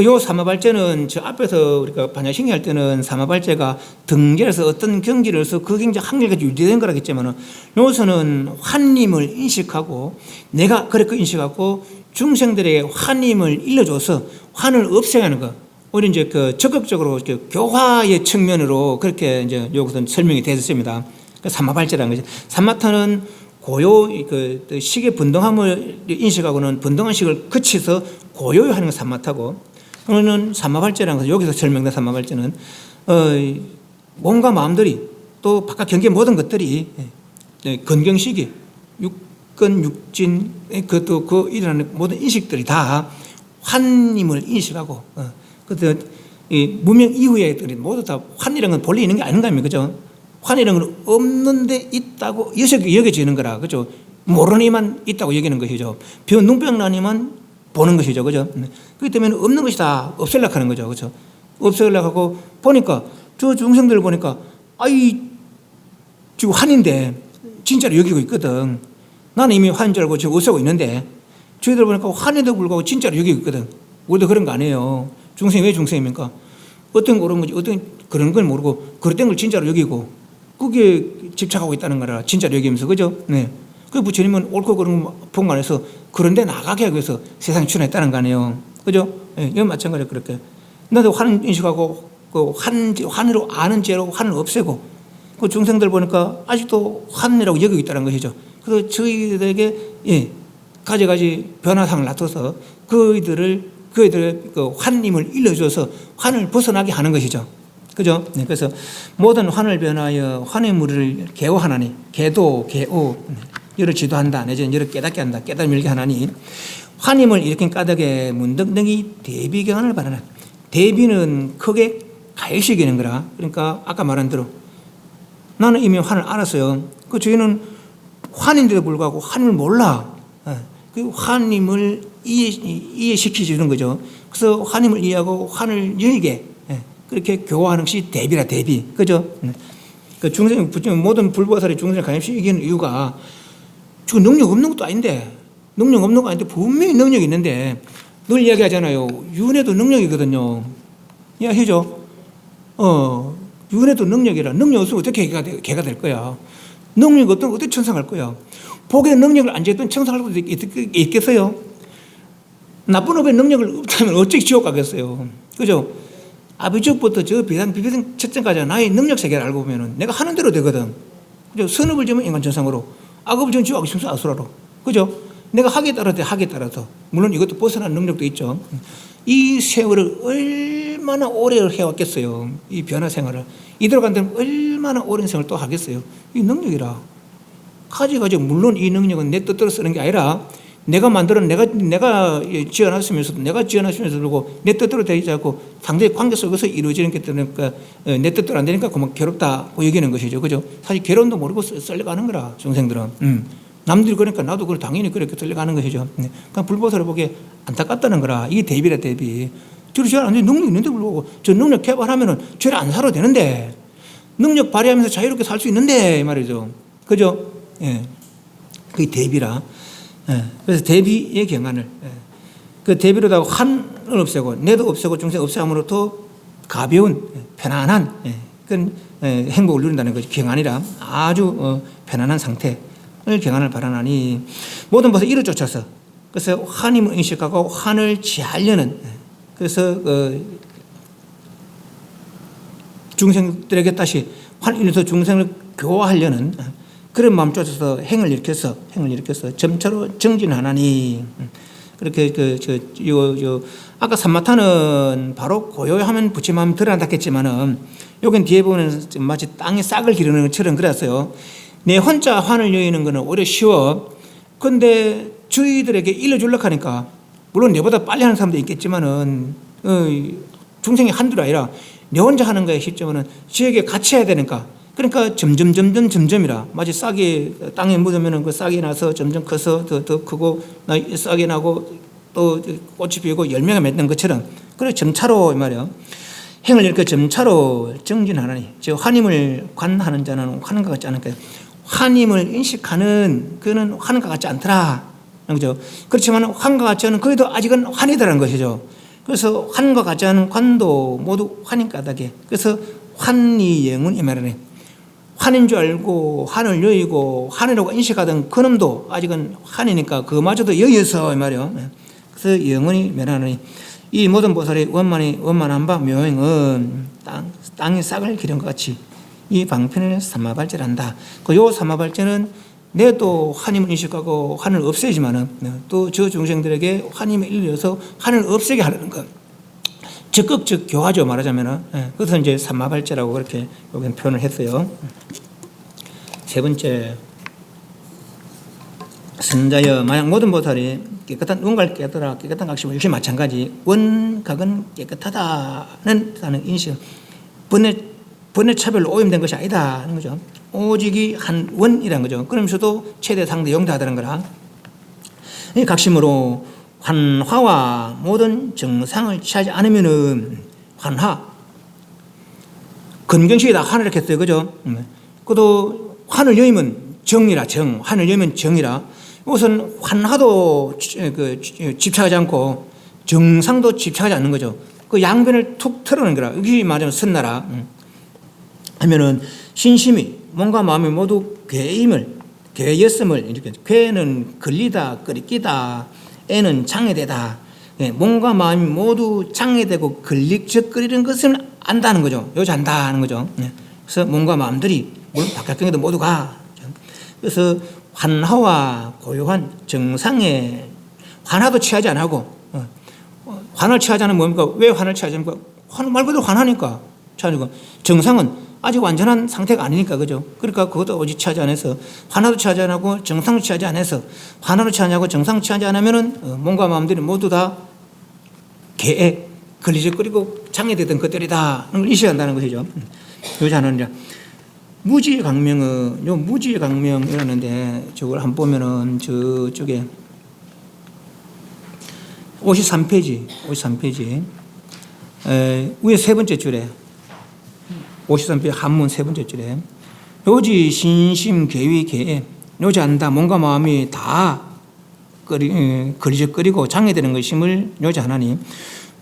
요 사마발제는 저 앞에서 우리가 반야신기 할 때는 사마발제가 등절에서 어떤 경지로서 그 경지 한결같이 유지된 거라겠지만은 여기서는 환님을 인식하고 내가 그렇게 인식하고 중생들에게 환님을 일러줘서 환을 없애하는 것. 오히려 이제 그 적극적으로 교화의 측면으로 그렇게 이제 여기서 설명이 되어 있습니다. 그 사마발제라는 거죠. 사마타는 고요 그 식의 분동함을 인식하고는 분동한 식을 그치서 고요하는 건 사마타고, 그러면 사마발제라는 것은 여기서 설명된 사마발제는 몸과 마음들이 또 바깥 경계 모든 것들이 건경식이 육건 육진 그것도 그 일어나는 모든 인식들이 다 환임을 인식하고 그 무명 이후에 모두 다 환이라는 건 본래 있는 게 아닌가 합니까? 그죠? 환이라는 건 없는데 있다고 여겨지는 거라. 그죠? 모르는 이만 있다고 여기는 것이죠. 눈병 나니만 보는 것이죠. 그죠? 그렇기 때문에 없는 것이 다 없애려고 하는 거죠. 그죠? 없애려고 하고 보니까 저 중생들 보니까 지금 환인데 진짜로 여기고 있거든. 나는 이미 환인 줄 알고 지금 없애고 있는데 저희들 보니까 환에도 불구하고 진짜로 여기고 있거든. 우리도 그런 거 아니에요. 중생이 왜 중생입니까? 어떤 거 옳은 건지 어떤 그런 걸 모르고 그릇된 걸 진짜로 여기고 그게 집착하고 있다는 거라 진짜로 여기면서 그죠? 네. 그 부처님은 옳고 그른 거 본관에서 그런데 나가게 하기 위해서 세상에 출연했다는 거 아니에요. 그죠? 네. 이건 마찬가지로 그렇게 나도 환 인식하고 그 환으로 아는 죄로 환을 없애고 그 중생들 보니까 아직도 환이라고 여기고 있다는 것이죠. 그래서 저희들에게 가지가지 변화상을 놔둬서 그들의 그 환임을 일러줘서 환을 벗어나게 하는 것이죠. 그죠? 네, 그래서 모든 환을 변하여 환의 무리를 개오하나니, 개오, 여를 지도한다. 내지는 여를 깨닫게 한다. 깨달음 일게 하나니, 환임을 일으킨 까닭에 문득능이 대비경안을 바라나. 대비는 크게 가일시키는 거라. 그러니까 아까 말한 대로 나는 이미 환을 알았어요. 그 저희는 환인데도 불구하고 환을 몰라. 그 환임을 이해시켜주는 거죠. 그래서 환임을 이해하고 환을 여기게 그렇게 교화하는 것이 대비라 대비. 그죠? 그 중생, 모든 불보살이 중생을 가입시키는 이유가 저 능력 없는 것도 아닌데 분명히 능력이 있는데 늘 이야기하잖아요. 윤회도 능력이거든요. 이야기하죠. 윤회도 능력이라. 능력 없으면 어떻게 개가 될 거야. 능력이 없으면 어떻게 천상할 거야. 복의 능력을 안 줬던 천상할 수도 있겠어요? 나쁜 업의 능력을 없다면 어찌 지옥 가겠어요? 그죠? 아비적부터 저 비상 첫째까지 나의 능력 세계를 알고 보면은 내가 하는 대로 되거든. 그죠? 선업을 지으면 인간 천상으로, 악업을 지으면 지옥 심수 아수라로. 그죠? 내가 하기에 따라서. 물론 이것도 벗어나는 능력도 있죠. 이 세월을 얼마나 오래 해왔겠어요. 이 변화 생활을. 이대로 간다면 얼마나 오랜 생활을 또 하겠어요. 이 능력이라. 가지가지 물론 이 능력은 내 뜻대로 쓰는 게 아니라 내가 내가 지어놨으면서도 내 뜻대로 되지 않고 상대의 관계 속에서 이루어지는 게 때문에 내 뜻대로 안 되니까 그만 괴롭다고 여기는 것이죠. 그죠? 사실 괴로움도 모르고 썰려가는 거라, 중생들은. 남들이 그러니까 나도 그걸 당연히 그렇게 썰려가는 것이죠. 그러니까 불보살을 보기에 안타깝다는 거라. 이게 대비라, 대비. 저를 죄를 안 돼. 능력 있는데 불구하고 저 능력 개발하면은 죄를 안 살아도 되는데 능력 발휘하면서 자유롭게 살 수 있는데 이 말이죠. 그죠? 예. 그게 대비라. 그래서 대비의 경안을 그 대비로다가 환을 없애고 내도 없애고 중생 없애함으로부터 가벼운 편안한 그런 행복을 누린다는 것이 경안이라. 아주 편안한 상태를 경안을 바라나니 모든 것을 이를 쫓아서 그래서 환임을 인식하고 환을 지하려는 그래서 중생들에게 다시 환을 일어서 중생을 교화하려는 그런 마음 쫓아서 행을 일으켜서 점차로 정진하나니. 그렇게 아까 삼마타는 바로 고요하면 부처마음 덜 안닿겠지만은 여긴 뒤에 보면 마치 땅에 싹을 기르는 것처럼 그랬어요. 내 혼자 환을 여의는 거는 오히려 쉬워. 근데 저희들에게 일러주려고 하니까 물론 내보다 빨리 하는 사람도 있겠지만은 중생이 한둘이 아니라 내 혼자 하는 거에 시점은 지역에 같이 해야 되니까 그러니까 점점이라 마치 싹이 땅에 묻으면 그 싹이 나서 점점 커서 더 크고 싹이 나고 또 꽃이 피우고 열매가 맺는 것처럼 그래 점차로 이 말이야. 행을 이렇게 점차로 정진하나니 즉 환임을 관하는 자는 환과 같지 않을까. 환임을 인식하는 그는 환과 같지 않더라. 그죠? 그렇지만 환과 같지 않은 그래도 아직은 환이더라는 것이죠. 그래서 환과 같지 않은 관도 모두 환인 까닭에 그래서 환이 영은 이 말이네. 환인 줄 알고 환을 여의고 환이라고 인식하던 그놈도 아직은 환이니까 그마저도 여여서 이 말이요. 그래서 영원히 멸하느니 이 모든 보살이 원만한 바 묘행은 땅의 싹을 기른 것 같이 이 방편을 삼마발제한다. 그 요 삼마발제는 내도 환임을 인식하고 환을 없애지만은 또 저 중생들에게 환임을 일러서 환을 없애게 하려는 것. 적극적 교화죠 말하자면은. 그래서 이제 삼마발제라고 그렇게 여기는 표현을 했어요. 세 번째, 선자여 만약 모든 보살이 깨끗한 원각을 깨달아 깨끗한 각심을 역시 마찬가지 원각은 깨끗하다는 인식 번뇌 차별로 오염된 것이 아니다 하는 거죠. 오직이 한 원이라는 거죠. 그러면서도 최대 상대 영대하다는 거라. 이 각심으로 환화와 모든 정상을 취하지 않으면은 환화 근경식이다 환을 이렇게 했어요. 그죠? 그도 환을 여의면 정이라 환을 여의면 정이라 우선 환화도 집착하지 않고 정상도 집착하지 않는 거죠. 그 양변을 툭 털어내는 거라. 여기 말하자면 선나라 하면은 신심이 몸과 마음이 모두 괴였음을 이렇게 괴는 걸리다 끓이기다 애는 장애되다 몸과 마음이 모두 장애되고 걸리적거리는 것을 안다는 거죠. 요지 안다 하는 거죠. 그래서 몸과 마음들이 물론 바깥경에도 모두가 그래서 환화와 고요한 정상에 환화도 취하지 않고 환을 취하지 않으면 뭡니까? 왜 환을 취하지 않습니까? 환 말 그대로 환하니까 취하니까 정상은 아직 완전한 상태가 아니니까 그죠? 그러니까 그것도 오직 취하지 않아서 환화도 취하지 않고 정상도 취하지 않아서 환화도 취하지 않고 정상 취하지 않으면은 몸과 마음들이 모두 다 개에 걸리적거리고 장애되던 것들이다 를 인식한다는 것이죠. 요자는 이제 무지강명의 무지강명이라는데 저걸 한번 보면은 저쪽에 53페이지 위에 세 번째 줄에 53페이지 한문 세 번째 줄에 요지 신심 괴위 개에 요지 안다 몸과 마음이 다 거리적거리고 장애되는 것임을 요지 하나니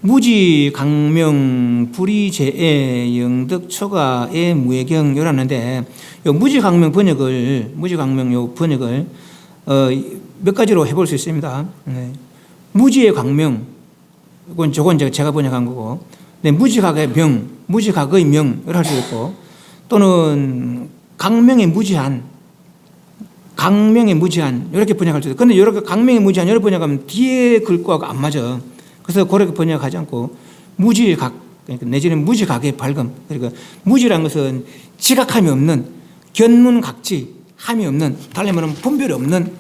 무지 강명 불이제의 영덕 초가의 무예경 요라는데 요 무지 강명 번역을 몇 가지로 해볼 수 있습니다. 무지의 강명 저건 제가 번역한 거고 무지각의 명을 할 수 있고 또는 강명의 무지한 이렇게 번역할 수 있어요. 그런데 이렇게 강명의 무지한 이렇게 번역하면 뒤에 글과가 안 맞아. 그래서 그렇게 번역하지 않고 무지각 그러니까 내지는 무지각의 발금 그러니까 무지란 것은 지각함이 없는 견문각지 함이 없는 달리 말하면 분별이 없는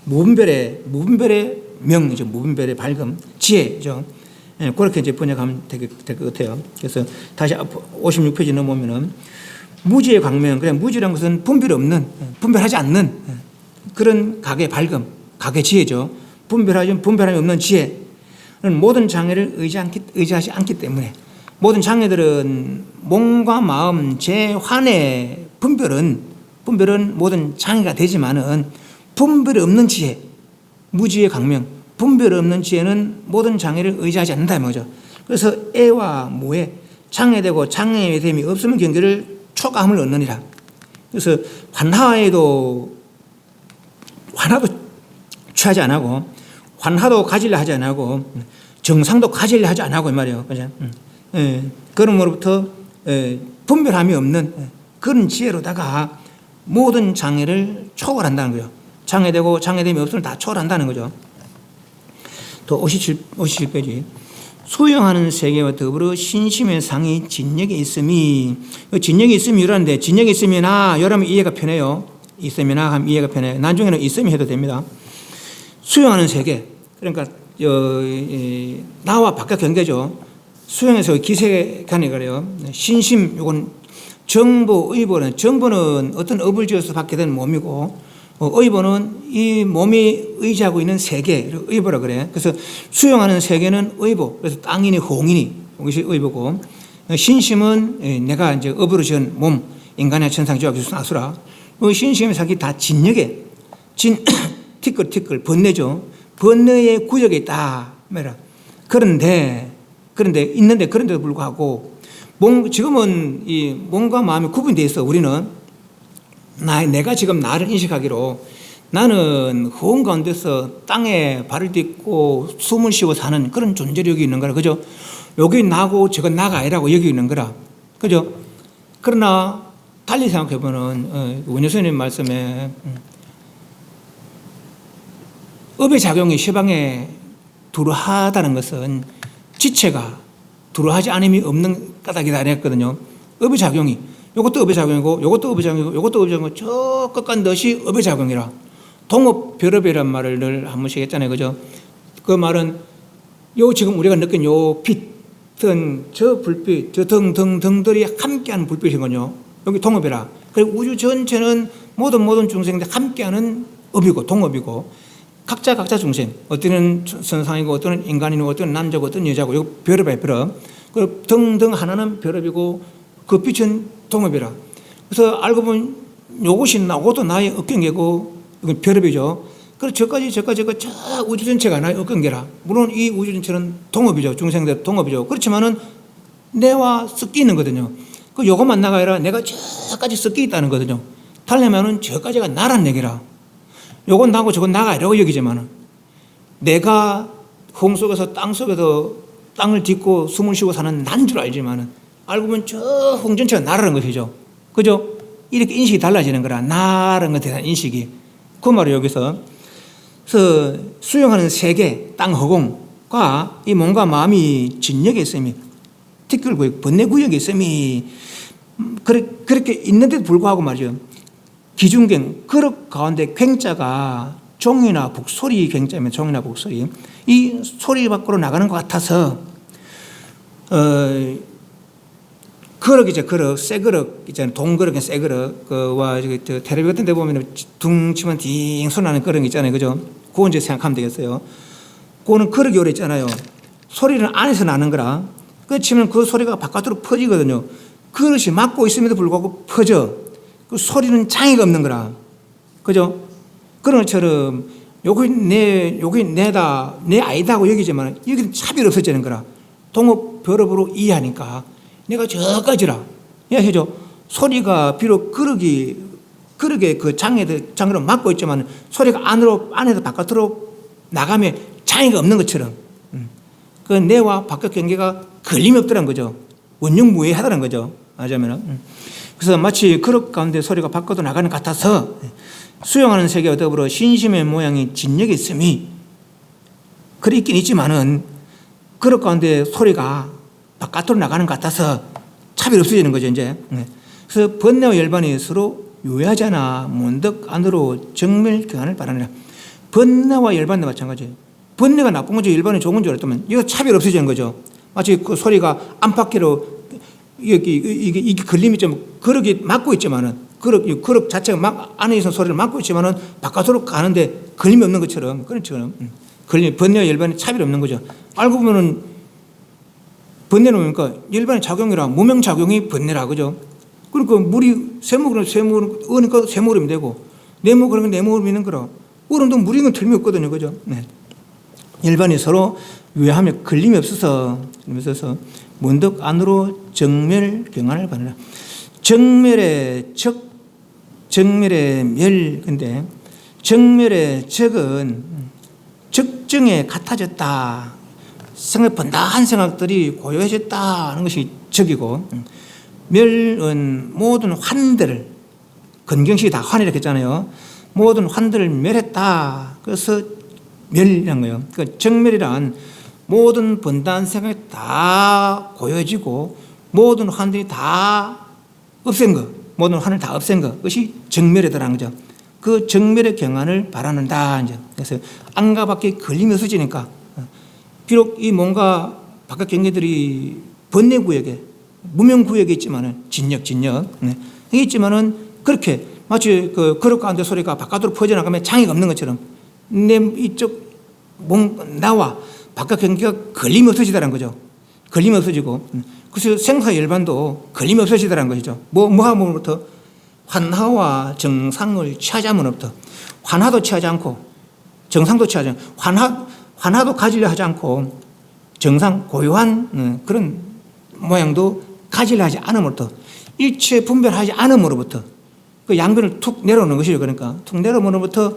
무분별의 명이죠. 무분별의 발금 지혜죠. 그렇게 이제 번역하면 될 것 같아요. 그래서 다시 56페이지 넘어오면은 무지의 광명 그냥 무지란 것은 분별하지 않는 그런 각의 발금 각의 지혜죠. 분별함이 없는 지혜는 모든 장애를 의지하지 않기 때문에 모든 장애들은 몸과 마음 제환의 분별은 모든 장애가 되지만은 분별이 없는 지혜 무지의 강명 분별 없는 지혜는 모든 장애를 의지하지 않는다는 거죠. 그래서 애와 무에 장애되고 장애됨이 없으면 경계를 초감을 얻느니라. 그래서 환화도 취하지 않고 환화도 가지려 하지 않고 정상도 가지려 하지 않고 이 말이에요. 그죠? 그러므로부터 분별함이 없는 그런 지혜로다가 모든 장애를 초월한다는 거예요. 장애되고 장애됨이 없으면 다 초월한다는 거죠. 또 57페이지 수용하는 세계와 더불어 신심의 상이 진역에 있음이 진역에 있음이 이러는데 진역에 있음이나 이러면 이해가 편해요. 있음이나 하면 이해가 편해요. 나중에는 있음이 해도 됩니다. 수용하는 세계 그러니까 나와 바깥 경계죠. 수용에서 기세간에 그래요. 신심, 요건 정보, 의보는, 정보는 어떤 업을 지어서 받게 된 몸이고, 의보는 이 몸이 의지하고 있는 세계, 의보라 그래. 그래서 수용하는 세계는 의보, 그래서 땅이니 홍이니, 이것이 의보고, 신심은 내가 이제 업으로 지은 몸, 인간의 천상지와 기술 아수라. 신심의 사기 다 진역에, 티끌, 번뇌죠. 번뇌의 구역에 있다. 뭐라. 그런데도 불구하고, 지금은 이 몸과 마음이 구분되어 있어. 우리는 내가 지금 나를 인식하기로 나는 허운 가운데서 땅에 발을 딛고 숨을 쉬고 사는 그런 존재력이 있는 거라. 그죠? 여기 나고 저건 나가 아니라고 여기 있는 거라. 그죠? 그러나 달리 생각해보면 원효선님 말씀에 업의 작용이 시방에 두루하다는 것은 지체가 두루하지 않음이 없는 까닭이다 했거든요. 업의 작용이 이것도 업의 작용이고 이것도 업의 작용이고 이것도 업의 작용이고 저 끝간 듯이 업의 작용이라. 동업 별업이란 말을 늘 한 번씩 했잖아요. 그죠? 그 말은 지금 우리가 느낀 빛은 저 불빛, 저 등들이 함께하는 불빛이거든요. 여기 동업이라. 그리고 우주 전체는 모든 중생들 함께하는 업이고 동업이고 각자 중생, 어떤 선상이고 어떤 인간이고 어떤 남자고 어떤 여자고 이거 별업이에요. 별업. 그 등등 하나는 별업이고 그 빛은 동업이라. 그래서 알고 보면 요것이 나고도 나의 업경계고 이건 별업이죠. 그래서 저까지 저 우주 전체가 나의 업경계라. 물론 이 우주 전체는 동업이죠. 중생들 동업이죠. 그렇지만은 내와 섞여 있는 거거든요. 그 요것만 나가 아니라 내가 저까지 섞여 있다는 거거든요. 달래면은 저까지가 나란 얘기라. 요건 나고 저건 나가 이라고 여기지만은 내가 홍 속에서 땅 속에서 땅을 딛고 숨을 쉬고 사는 난 줄 알지만은 알고 보면 저 홍 전체가 나라는 것이죠. 그죠? 이렇게 인식이 달라지는 거라. 나라는 것에 대한 인식이. 그 말을 여기서 수용하는 세계, 땅 허공과 이 몸과 마음이 진역에 있음이 티끌구역, 번뇌구역에 있음이 그렇게 있는데도 불구하고 말이죠. 기중경, 그릇 가운데 괭자가 종이나 북소리 괭자면 종이나 북소리 이 소리 밖으로 나가는 것 같아서 그릇이죠. 그릇, 새 그릇 있잖아요. 동그릇, 새 그릇 그와 텔레비 같은 데 보면 둥 치면 딩 소리 나는 그릇 있잖아요. 그죠? 그거 이제 생각하면 되겠어요. 그거는 그릇이 오래 있잖아요. 소리는 안에서 나는 거라. 그 치면 그 소리가 바깥으로 퍼지거든요. 그릇이 막고 있음에도 불구하고 퍼져. 그 소리는 장애가 없는 거라. 그죠? 그런 것처럼 여기 내다, 내 아이다 하고 여기지만 여기는 차별이 없어지는 거라. 동업, 별업으로 이해하니까 내가 저까지라. 이해하죠? 소리가 비록 그릇에 그 장애로 막고 있지만 소리가 안에서 바깥으로 나가면 장애가 없는 것처럼 그 내와 바깥 경계가 걸림이 없더란 거죠. 원흉무해하다는 거죠. 하자면은. 그래서 마치 그릇 가운데 소리가 밖으로 나가는 것 같아서 수용하는 세계와 더불어 신심의 모양이 진역에 있음이 그리 있긴 있지만은 그릇 가운데 소리가 바깥으로 나가는 것 같아서 차별이 없어지는 거죠. 이제. 그래서 번뇌와 열반이 서로 유해하잖아. 문득 안으로 정멸 교환을 바라느라. 번뇌와 열반도 마찬가지예요. 번뇌가 나쁜 거죠. 열반이 좋은 줄 알았다면 이거 차별이 없어지는 거죠. 마치 그 소리가 안팎으로 이게 걸림이 좀 그릇이 막고 있지만은 그릇 자체가 안에 있는 소리를 막고 있지만은 바깥으로 가는데 걸림이 없는 것처럼 그런 것처럼 번뇌와 열반이 차별이 없는 거죠. 알고 보면은 번뇌는 뭡니까? 열반의 작용이라 무명 작용이 번뇌라 그죠? 그러니까 물이 쇠물은 으니까 쇠물음이 되고 내모 그러면 내모음이 있는 거라. 얼음도 물인 건 틀림없거든요. 그죠? 네. 열반이 서로 유해하며 걸림이 없어서 문득 안으로 정멸 경환을 받느라. 정멸의 멸, 근데 정멸의 적은 적정에 같아졌다. 번다한 생각들이 고요해졌다는 것이 적이고, 멸은 모든 환들, 건경식이 다 환이라고 했잖아요. 모든 환들을 멸했다. 그래서 멸이란 거예요. 그러니까 정멸이란 모든 번다한 생각이 다 고요해지고 모든 환들이 다 없앤 것, 모든 환을 다 없앤 것, 그것이 정멸이더라는 거죠. 그 정멸의 경안을 바라는다. 이제. 그래서 안과 밖에 걸림이 없어지니까 비록 이 몸과 바깥 경계들이 번뇌구역에 무명구역에 있지만은 진역 네. 있지만은 그렇게 마치 그 그릇 가운데 소리가 바깥으로 퍼져나가면 장애가 없는 것처럼 내 이쪽 나와 바깥 경계가 걸림이 없어지더라는 거죠. 걸림이 없어지고 그래서 생사열반도 걸림이 없어지더라는 것이죠. 뭐하면부터 환하와 정상을 취하지 않으면부터 환하도 취하지 않고 정상도 취하지 않고 환하도 가지려 하지 않고 정상 고요한 그런 모양도 가지려 하지 않음으로부터 일체 분별하지 않음으로부터 그 양변을 툭 내려오는 것이죠. 그러니까 툭 내려오면부터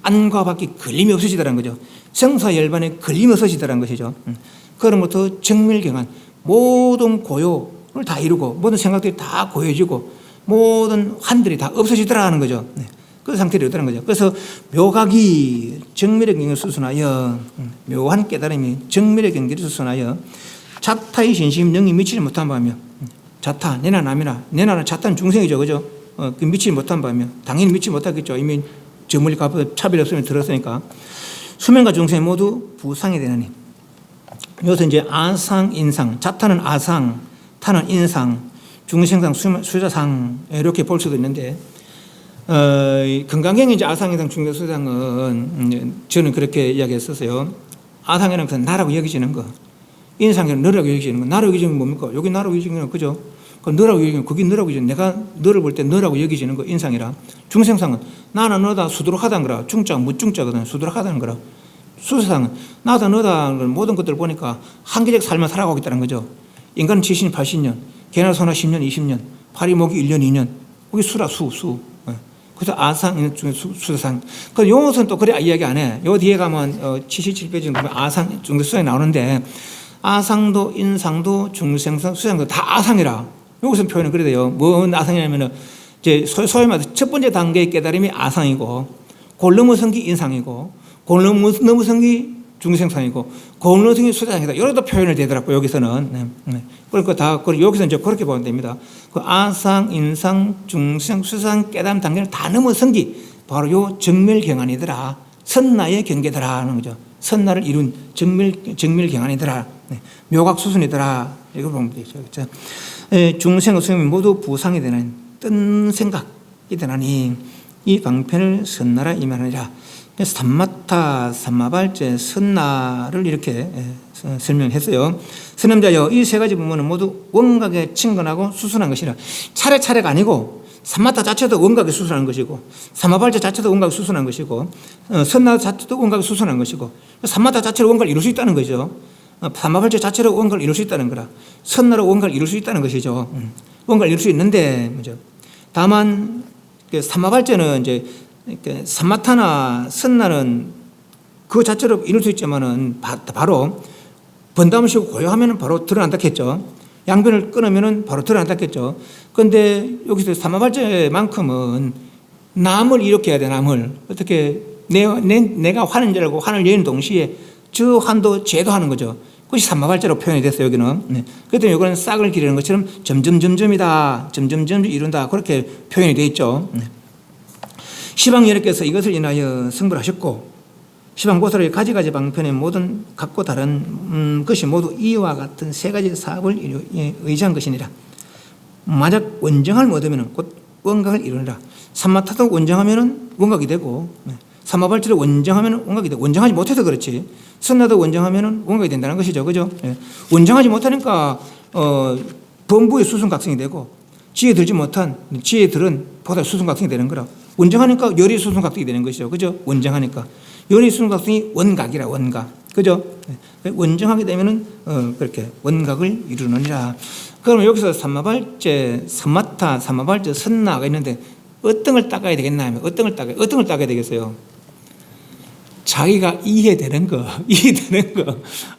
안과 밖에 걸림이 없어지더라는 거죠. 생사열반에 걸림이 없어지더라는 것이죠. 그로부터 정밀경한 모든 고요를 다 이루고 모든 생각들이 다 고요해지고 모든 환들이 다 없어지더라는 거죠. 그 상태로 이르더라는 거죠. 그래서 묘각이 정밀의 경계를 수순하여 묘한 깨달음이 정밀의 경계를 수순하여 자타의 신심 영이 미치지 못한 바며 자타 내나 남이나 내나는 자타는 중생이죠. 그죠? 미치지 못한 바며 당연히 미치지 못하겠죠. 이미 저 멀리 가서 차별이 없으면 들었으니까 수명과 중생 모두 부상이 되느니 여기서 이제 아상, 인상, 자타는 아상, 타는 인상, 중생상, 수자상 이렇게 볼 수도 있는데 건강경에 이제 아상, 인상, 중생, 수자상은 저는 그렇게 이야기했었어요. 아상이라는 것은 나라고 여기지는 거, 인상이라는 너라고 여기지는 거. 나라고 여기지는 건 뭡니까? 여기 나라고 여기지는 건 그죠? 너라고 여기지는 거기 너라고 여기지는 내가 너를 볼 때 너라고 여기지는 거 인상이라. 중생상은 나는 너다 수두룩하다는 거라. 중자 무중자거든. 수두룩하다는 거라. 수세상은 나다 너다 모든 것들을 보니까 한계적 삶을 살아가고 있다는 거죠. 인간은 70년, 80년, 개나 소나 10년, 20년, 파리 목이 1년, 2년. 거기 수라 수. 그래서 아상 중에 수세상. 그 용어는 또 그래 이야기 안 해. 요 뒤에 가면 77페이지 정도 아상 중에 수상이 나오는데 아상도 인상도 중생상 수상도 다 아상이라. 여기서 표현은 그래 돼요. 뭔 아상이냐면은 이제 소위 말해서 첫 번째 단계의 깨달음이 아상이고, 그걸 넘어선 게 인상이고, 그걸 넘어선 게 중생상이고, 그걸 넘어선 게 수자상이다. 여러 도 표현을 되더라고요. 여기서는. 그러니까 다 여기서 이제 그렇게 보면 됩니다. 그 아상, 인상, 중생, 수상 깨달음 단계를 다 넘어선 게 바로 요 정밀경안이더라. 선나의 경계더라 하는 거죠. 선나를 이룬 정밀경안이더라. 묘각 수순이더라. 이걸 보면 되죠. 그렇죠? 중생과 수명이 모두 부상이 되는 뜬 생각이 되나니 이 방편을 선나라 임하느니라. 그래서 삼마타, 삼마발제, 선나를 이렇게 설명했어요. 선남자여, 이 세 가지 부분은 모두 원각에 친근하고 수순한 것이라. 차례차례가 아니고 삼마타 자체도 원각에 수순한 것이고, 삼마발제 자체도 원각에 수순한 것이고, 선나 자체도 원각에 수순한 것이고, 삼마타 자체로 원각을 이룰 수 있다는 거죠. 삼마발제 자체로 원각을 이룰 수 있다는 거라. 선나로 원각을 이룰 수 있다는 것이죠. 원각을 이룰 수 있는데, 뭐죠? 다만 삼마발제는 이제 삼마타나 선나는 그 자체로 이룰 수 있지만은 바로 번담을 쉬고 고요하면은 바로 드러난다겠죠. 양변을 끊으면은 바로 드러난다겠죠. 그런데 여기서 삼마발제만큼은 남을 일으켜야 돼. 남을 어떻게 내가 화는 줄 알고 화를 여는 동시에 저 환도 제도하는 거죠. 그것이 삼마발제로 표현이 됐어요. 여기는. 그래도 이거는 싹을 기르는 것처럼 점점점점이다, 점점점 이룬다 그렇게 표현이 되어 있죠. 시방여러께서 이것을 인하여 성불 하셨고, 시방보살의 가지가지 방편의 모든 각고 다른 것이 모두 이와 같은 세 가지 사업을 의지한 것이니라. 만약 원정을 못 얻으면 곧 원각을 이루느라. 삼마타도 원정하면 원각이 되고, 삼마발제를 원정하면 원각이 되고, 원정하지 못해서 그렇지. 선나도 원정하면 원각이 된다는 것이죠. 그죠? 원정하지 못하니까 범부의 수순각성이 되고, 지혜 들지 못한 지혜들은 보다 수순각성이 되는 거라. 원정하니까 열의 수순각성이 되는 것이죠. 그죠? 원정하니까. 열의 수순각성이 원각이라, 원각. 그죠? 원정하게 되면은, 그렇게 원각을 이루느니라. 그러면 여기서 삼마발제, 삼마타, 삼마발제, 선나가 있는데 어떤 걸 닦아야 되겠나 하면 어떤 걸 닦아야 되겠어요? 자기가 이해되는 거.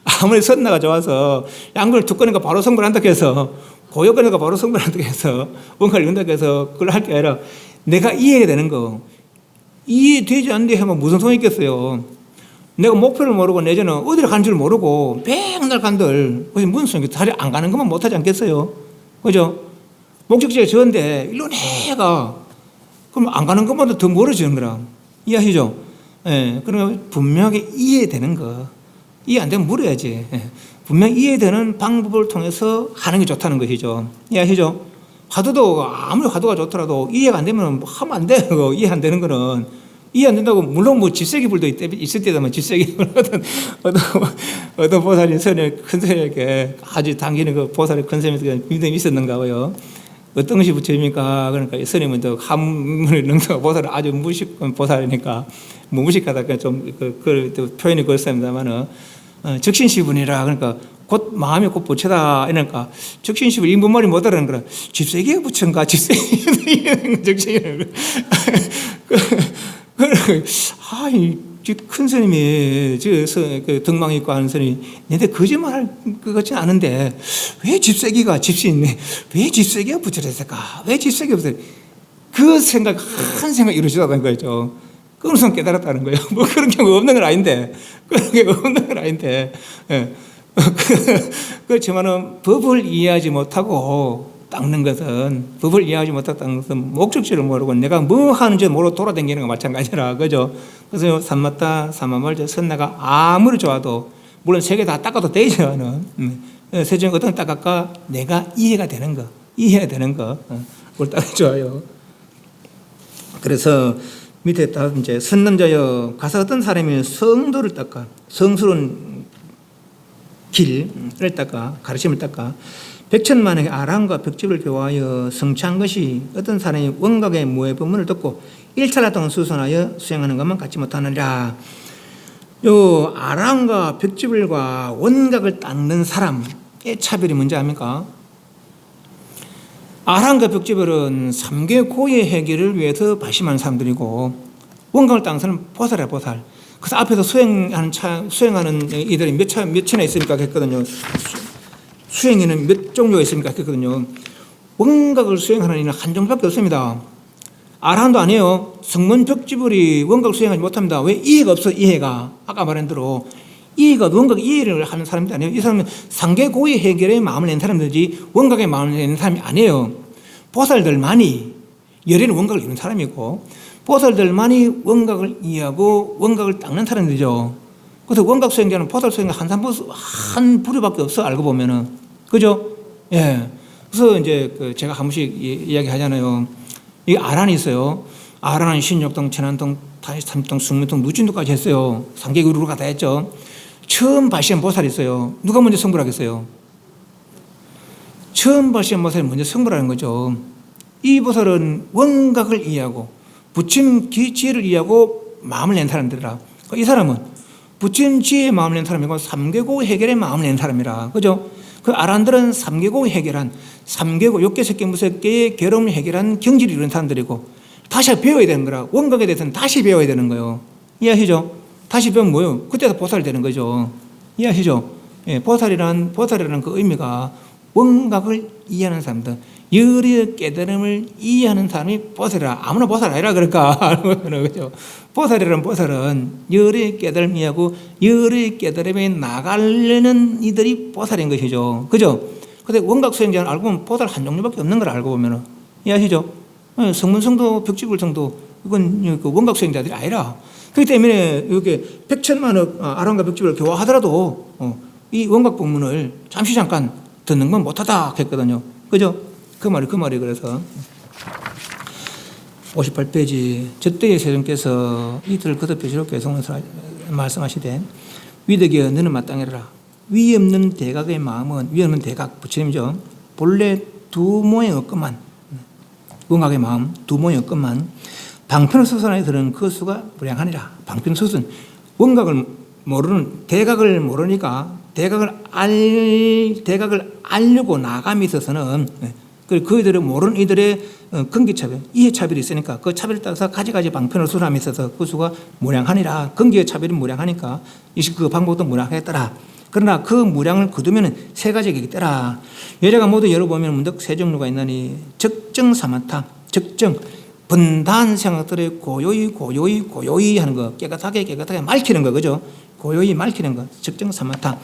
아무리 선나가 좋아서 양걸 두 거니까 바로 성불한다고 해서, 고요 거니까 바로 성불한다고 해서, 원각을 이룬다고 해서 그걸 할 게 아니라 내가 이해가 되는 거. 이해되지 않는데 하면 무슨 소용이 있겠어요. 내가 목표를 모르고 내지는 어디를 가는 줄 모르고 맨날 간들 그래서 무슨 소용이 있겠어요. 차라리 안 가는 것만 못하지 않겠어요. 그죠? 목적지가 저인데 일로 내가 그럼 안 가는 것보다 더 멀어지는 거라. 이해하시죠? 그러면 분명하게 이해되는 거. 이해 안 되면 물어야지. 분명 이해되는 방법을 통해서 하는 게 좋다는 것이죠. 이해하시죠? 화두도 아무리 화두가 좋더라도 이해가 안 되면 뭐 하면 안 돼요. 이해 안 되는 거는. 이해 안 된다고, 물론 뭐 집세기 불도 있을 때다만 집세기 어떤 보살이 큰 스님에게 아주 당기는 그 보살의 큰 스님에게 믿음이 있었는가 봐요. 어떤 것이 부처입니까? 그러니까 이 스님은 또 한문을 능성 보살은 아주 무식한 보살이니까 뭐 무식하다 좀 표현이 그렇습니다만은 적신시분이라, 그러니까 곧 마음이 곧 부처다 이러니까 적신시분 인본말이 못 알아는 거라. 집세기가 부처인가 집세기가 적신이라는 큰 스님이 그 등망 있고 하는 스님이 근데 거짓말할 것 같지는 않은데 왜 집세기가 집신이네, 왜 집세기가 부처랬을까, 왜 집세기가 부처, 그 생각 한 생각 이루어지다는 거죠. 그런 깨달았다는 거예요. 뭐 그런 경우 없는 건 아닌데, 그런 게 없는 건 아닌데, 예. 그렇지만은 법을 이해하지 못하고 닦는 것은, 법을 이해하지 못하고 닦는 것은 목적지를 모르고 내가 뭐 하는지 모르고 돌아다니는 거 마찬가지라, 그죠? 그래서 삼마타 삼마말자 선나가 아무리 좋아도, 물론 세 개 다 닦아도 되지만은, 세중 어떤 닦을까? 내가 이해가 되는 거, 이해가 되는 거, 그걸 닦아 좋아요. 그래서 밑에 딱 이제 선남자여, 가서 어떤 사람이 성도를 닦아, 성스러운 길을 닦아, 가르침을 닦아, 백천만의 아랑과 벽집을 교화하여 성취한 것이 어떤 사람이 원각의 무의 법문을 듣고 일찰나 동안 수선하여 수행하는 것만 갖지 못하느니라. 요 아랑과 벽집을과 원각을 닦는 사람의 차별이 뭔지 압니까? 아랑과 벽집을은 3개 고의 해결을 위해서 발심하는 사람들이고, 원각을 닦는 사람은 보살이야, 보살. 그래서 앞에서 수행하는 이들이 몇 천에 있으니까 했거든요. 수행에는 몇 종류가 있습니까? 했거든요. 원각을 수행하는 이는 한 종류밖에 없습니다. 아라한도 아니에요. 성문 벽지불이 원각을 수행하지 못합니다. 왜? 이해가 없어, 이해가. 아까 말한 대로 이해가, 원각 이해를 하는 사람이 아니에요. 이 사람은 상계 고의 해결에 마음을 낸 사람들이지 원각에 마음을 내는 사람이 아니에요. 보살들만이 열애는 원각을 이루는 사람이고, 보살들만이 원각을 이해하고 원각을 닦는 사람들이죠. 그래서 원각 수행자는 보살 수행자 한 부류밖에 없어, 알고 보면은. 그죠? 예. 그래서 이제 제가 한 번씩 이야기 하잖아요. 이 아란이 있어요. 아란은 신욕동, 천안동, 다시삼동, 숙문동, 누진도까지 했어요. 3개 그루가 다 했죠. 처음 발시한 보살이 있어요. 누가 먼저 성불하겠어요? 처음 발시한 보살이 먼저 성불하는 거죠. 이 보살은 원각을 이해하고 부처님 지혜를 이해하고 마음을 낸 사람들이라. 이 사람은 부처님 지혜의 마음을 낸 사람이고 3계고 해결의 마음을 낸 사람이라. 그죠? 그 아란들은 3계고 해결한 3계고 6개, 10개, 무슨 개의 결함을 해결한 경지를 이루는 사람들이고, 다시 배워야 되는 거라. 원각에 대해서는 다시 배워야 되는 거예요. 이해하시죠? 다시 배우면 뭐예요? 그때도 보살이 되는 거죠. 이해하시죠? 예, 보살이라는 그 의미가 원각을 이해하는 사람들, 열의 깨달음을 이해하는 사람이 보살이라. 아무나 보살 아니라 그럴까? 그죠? 보살은 열의 깨달음을 이해하고 열의 깨달음에 나가려는 이들이 보살인 것이죠. 그죠? 근데 원각 수행자는 알고 보면 보살 한 종류밖에 없는 걸 알고 보면은. 이해하시죠? 성문성도, 벽지불성도, 이건 원각 수행자들이 아니라. 그렇기 때문에 이렇게 백천만억 아랑과 벽지불을 교화하더라도 이 원각 법문을 잠깐 듣는 건 못하다 했거든요. 그죠? 그 말이 그래서 58페이지 저때의 세존께서 이틀을 거듭하시러 계속 말씀하시되, 위덕이여 너는 마땅해라. 위 없는 대각의 마음은, 위 없는 대각 부처님이죠. 본래 두 모양 없건만, 원각의 마음 두 모양 없건만 방편소선에 들은 그 수가 무량하니라. 방편소선, 원각을 모르는, 대각을 모르니까 대각을 알려고 나감이 있어서는, 그들은 모르는 이들의 근기차별, 이해차별이 있으니까 그 차별을 따라서 가지가지 방편을 수람이 있어서 그 수가 무량하니라. 근기의 차별이 무량하니까 그 방법도 무량하겠더라. 그러나 그 무량을 거두면 세 가지가 있더라. 여자가 모두 열어보면 문득 세 종류가 있나니, 적정 사마타, 적정 분단 생각들을 고요히 하는 거, 깨끗하게 맑히는 거, 그죠? 고요히 맑히는 거, 적정 사마타.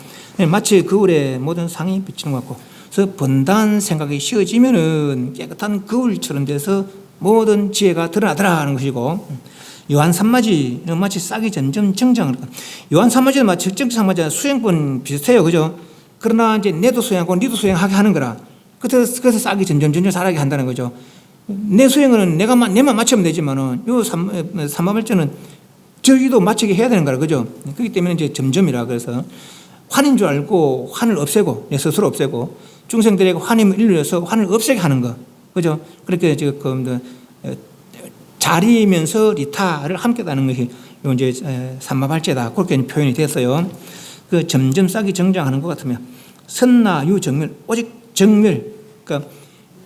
마치 거울에 모든 상이 비치는 것 같고, 그래서 분단 생각이 쉬어지면은 깨끗한 거울처럼 돼서 모든 지혜가 드러나더라는 것이고, 요한 삼마지는 마치 싹이 점점 정장을, 요한 삼마지는 마치 적정 삼마지와 수행권 비슷해요, 그죠? 그러나 이제 내도 수행하고 니도 수행하게 하는 거라. 그래서 싹이 점점 자라게 한다는 거죠. 내 수행은 내만 맞추면 되지만은 요 삼마발전은 저기도 맞추게 해야 되는 거라. 그죠? 그렇기 때문에 이제 점점이라. 그래서 환인 줄 알고 환을 없애고, 내 스스로 없애고, 중생들에게 환임을 일러서 환을 없애게 하는 거. 그죠? 그렇게 지금 자리면서 리타를 함께 다는 것이 요 이제 삼마발제다. 그렇게 표현이 됐어요. 그 점점 싹이 정장하는 것 같으면 선나 유정멸, 오직 정멸, 그러니까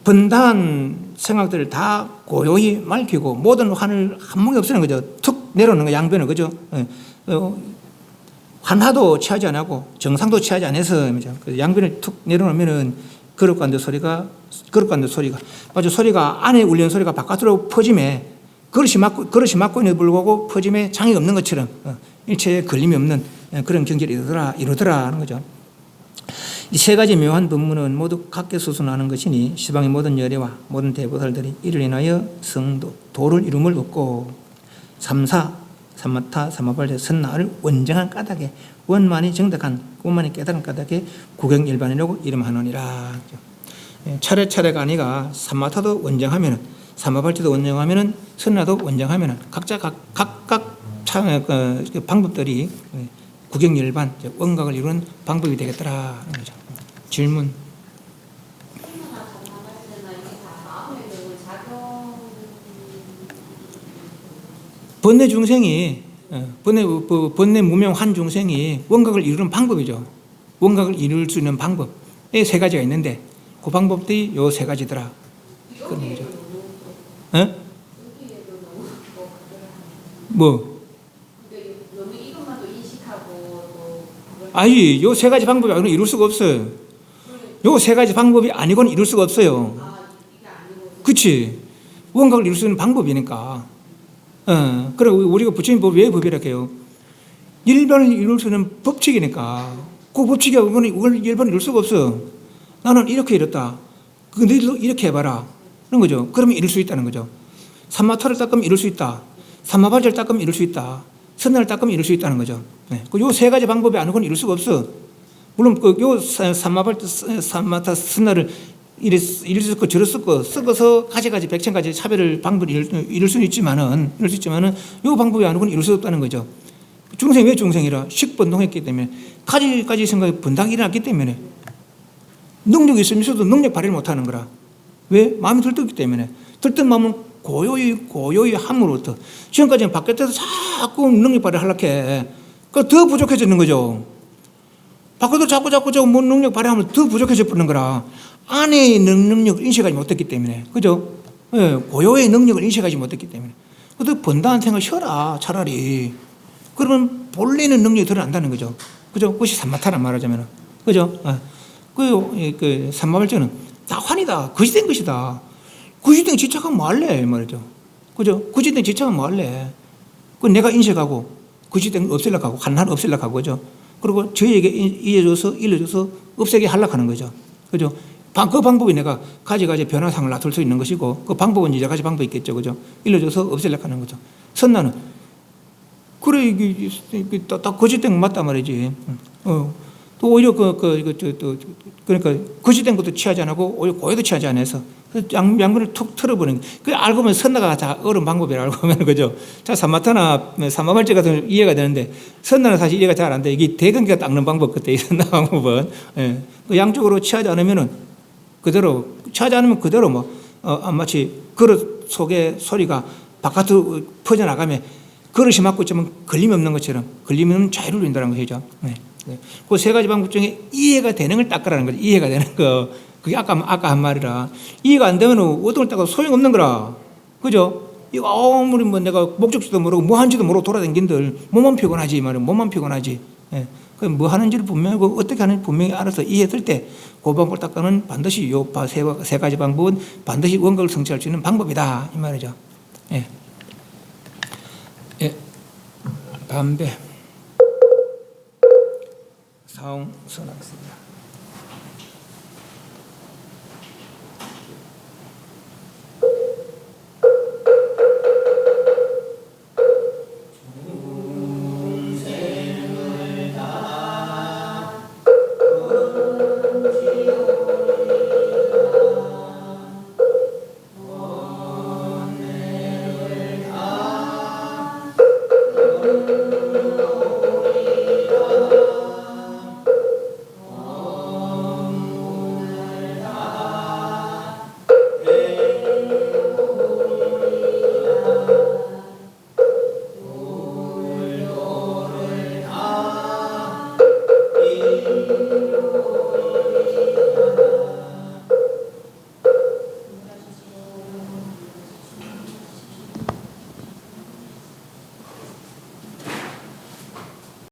번다한 생각들을 다 고요히 말키고 모든 환을 한 뭉에 없애는 거죠. 툭 내려오는 거, 양변을. 그죠? 환화도 취하지 않고 정상도 취하지 않아서 양변을 툭 내려놓으면은 거룩간도 소리가 맞아, 소리가 안에 울리는 소리가 바깥으로 퍼짐에 그릇이 막고 있는 불구하고 퍼짐에 장애가 없는 것처럼 일체에 걸림이 없는 그런 경지를 이루더라 하는 거죠. 이 세 가지 묘한 법문은 모두 각계 수순하는 것이니 시방의 모든 열애와 모든 대보살들이 이를 인하여 성도 도를 이룸을 얻고 삼마타 삼마발제 선나를 원정한 까닭에 원만이 정덕한 원만이 깨달은 까닭에 구경일반이라고 이름하노니라. 차례차례가 아니가 삼마타도 원정하면은 삼마발제도 원정하면은 선나도 원정하면은 각자 각각 방법들이 구경일반 원각을 이루는 방법이 되겠더라 하는 거죠. 질문. 번뇌 중생이 번뇌 무명 한 중생이 원각을 이루는 방법이죠. 원각을 이룰 수 있는 방법에 세 가지가 있는데 그 방법들이 요 세 가지더라. 그런 거죠. 뭐? 아니, 요 세 가지 방법이 아니고는 이룰 수가 없어요. 요 세 가지 방법이 아니고는 이룰 수가 없어요. 그치? 원각을 이룰 수 있는 방법이니까. 그래, 우리가 부처님 법 왜 법이라고 해요? 일반을 이룰 수 있는 법칙이니까. 그 법칙이 이걸 일반을 이룰 수가 없어. 나는 이렇게 이뤘다. 너희들도 이렇게 해봐라. 그런 거죠. 그러면 이룰 수 있다는 거죠. 삼마타를 닦으면 이룰 수 있다. 삼마발제를 닦으면 이룰 수 있다. 선나를 닦으면 이룰 수 있다는 거죠. 요 세 가지 방법이 아니고는 이룰 수가 없어. 물론 요 삼마타 선나를 이래 쓰고 저래 섞어서 가지가지 백천가지 차별을 방법을 이룰 수는 있지만은 요 방법이 아니고는 이룰 수 없다는 거죠. 중생이 왜 중생이라? 식번동했기 때문에 가지가지 생각이 번당이 일어났기 때문에 능력이 있으면서도 능력 발휘를 못하는 거라. 왜? 마음이 들떴기 때문에. 들뜬 마음은 고요히 함으로부터 지금까지는 바깥에서 자꾸 능력 발휘를 하려고 해. 그러니까 더 부족해지는 거죠. 바깥으로 자꾸 뭐 능력 발휘하면 더 부족해져 버리는 거라. 안에 능력을 인식하지 못했기 때문에. 그죠? 예, 고요의 능력을 인식하지 못했기 때문에. 그래도 번다한 생각을 쉬어라, 차라리. 그러면 본래는 능력이 드러난다는 거죠. 그죠? 그것이 삼마타란 말하자면. 그죠? 그 삼마발전은 다 환이다. 거짓된 것이다. 거짓된 지착하면 뭐 할래? 말이죠. 그죠? 거짓된 지착하면 뭐 할래? 그 내가 인식하고, 거짓된 거 없애려고 하고, 한날 없애려고 하고, 그죠? 그리고 저희에게 일러줘서 없애게 하려고 하는 거죠. 그죠? 그 방법이 내가 가지가지 변화상을 놔둘 수 있는 것이고, 그 방법은 여러 가지 방법이 있겠죠. 그죠? 일러줘서 없애려고 하는 거죠. 선나는, 그래, 이게 딱 거짓된 거 맞단 말이지. 또 오히려 그러니까 거짓된 것도 취하지 않고 오히려 고해도 취하지 않아서 양분을 툭 틀어버리는 거예요. 그 알고 보면 선나가 다 어려운 방법이라 알고 보면 그죠. 자, 삼마타나 삼마발제 같은 이해가 되는데 선나는 사실 이해가 잘 안 돼. 이게 대근기가 닦는 방법 그때 이 선나 방법은 그 양쪽으로 취하지 않으면은 그대로 취하지 않으면 그대로 마치 그릇 속에 소리가 바깥으로 퍼져나가면 그릇이 막고 있으면 걸림이 없는 것처럼 걸림이 자유를 누린다는 것이죠. 그 세 가지 방법 중에 이해가 되는 걸 닦으라는 거죠. 이해가 되는 거. 그게 아까 한 말이라. 이해가 안 되면 어떤 걸 닦아도 소용없는 거라. 그죠? 이거 아무리 내가 목적지도 모르고 뭐 하는지도 모르고 돌아다닌들 몸만 피곤하지 말이야. 몸만 피곤하지. 뭐 하는지를 분명히 어떻게 하는지 분명히 알아서 이해했을 때 그 방법을 닦아는 반드시 요 세 가지 방법은 반드시 원각을 성취할 수 있는 방법이다. 이 말이죠. 담배 사홍 선학습니다.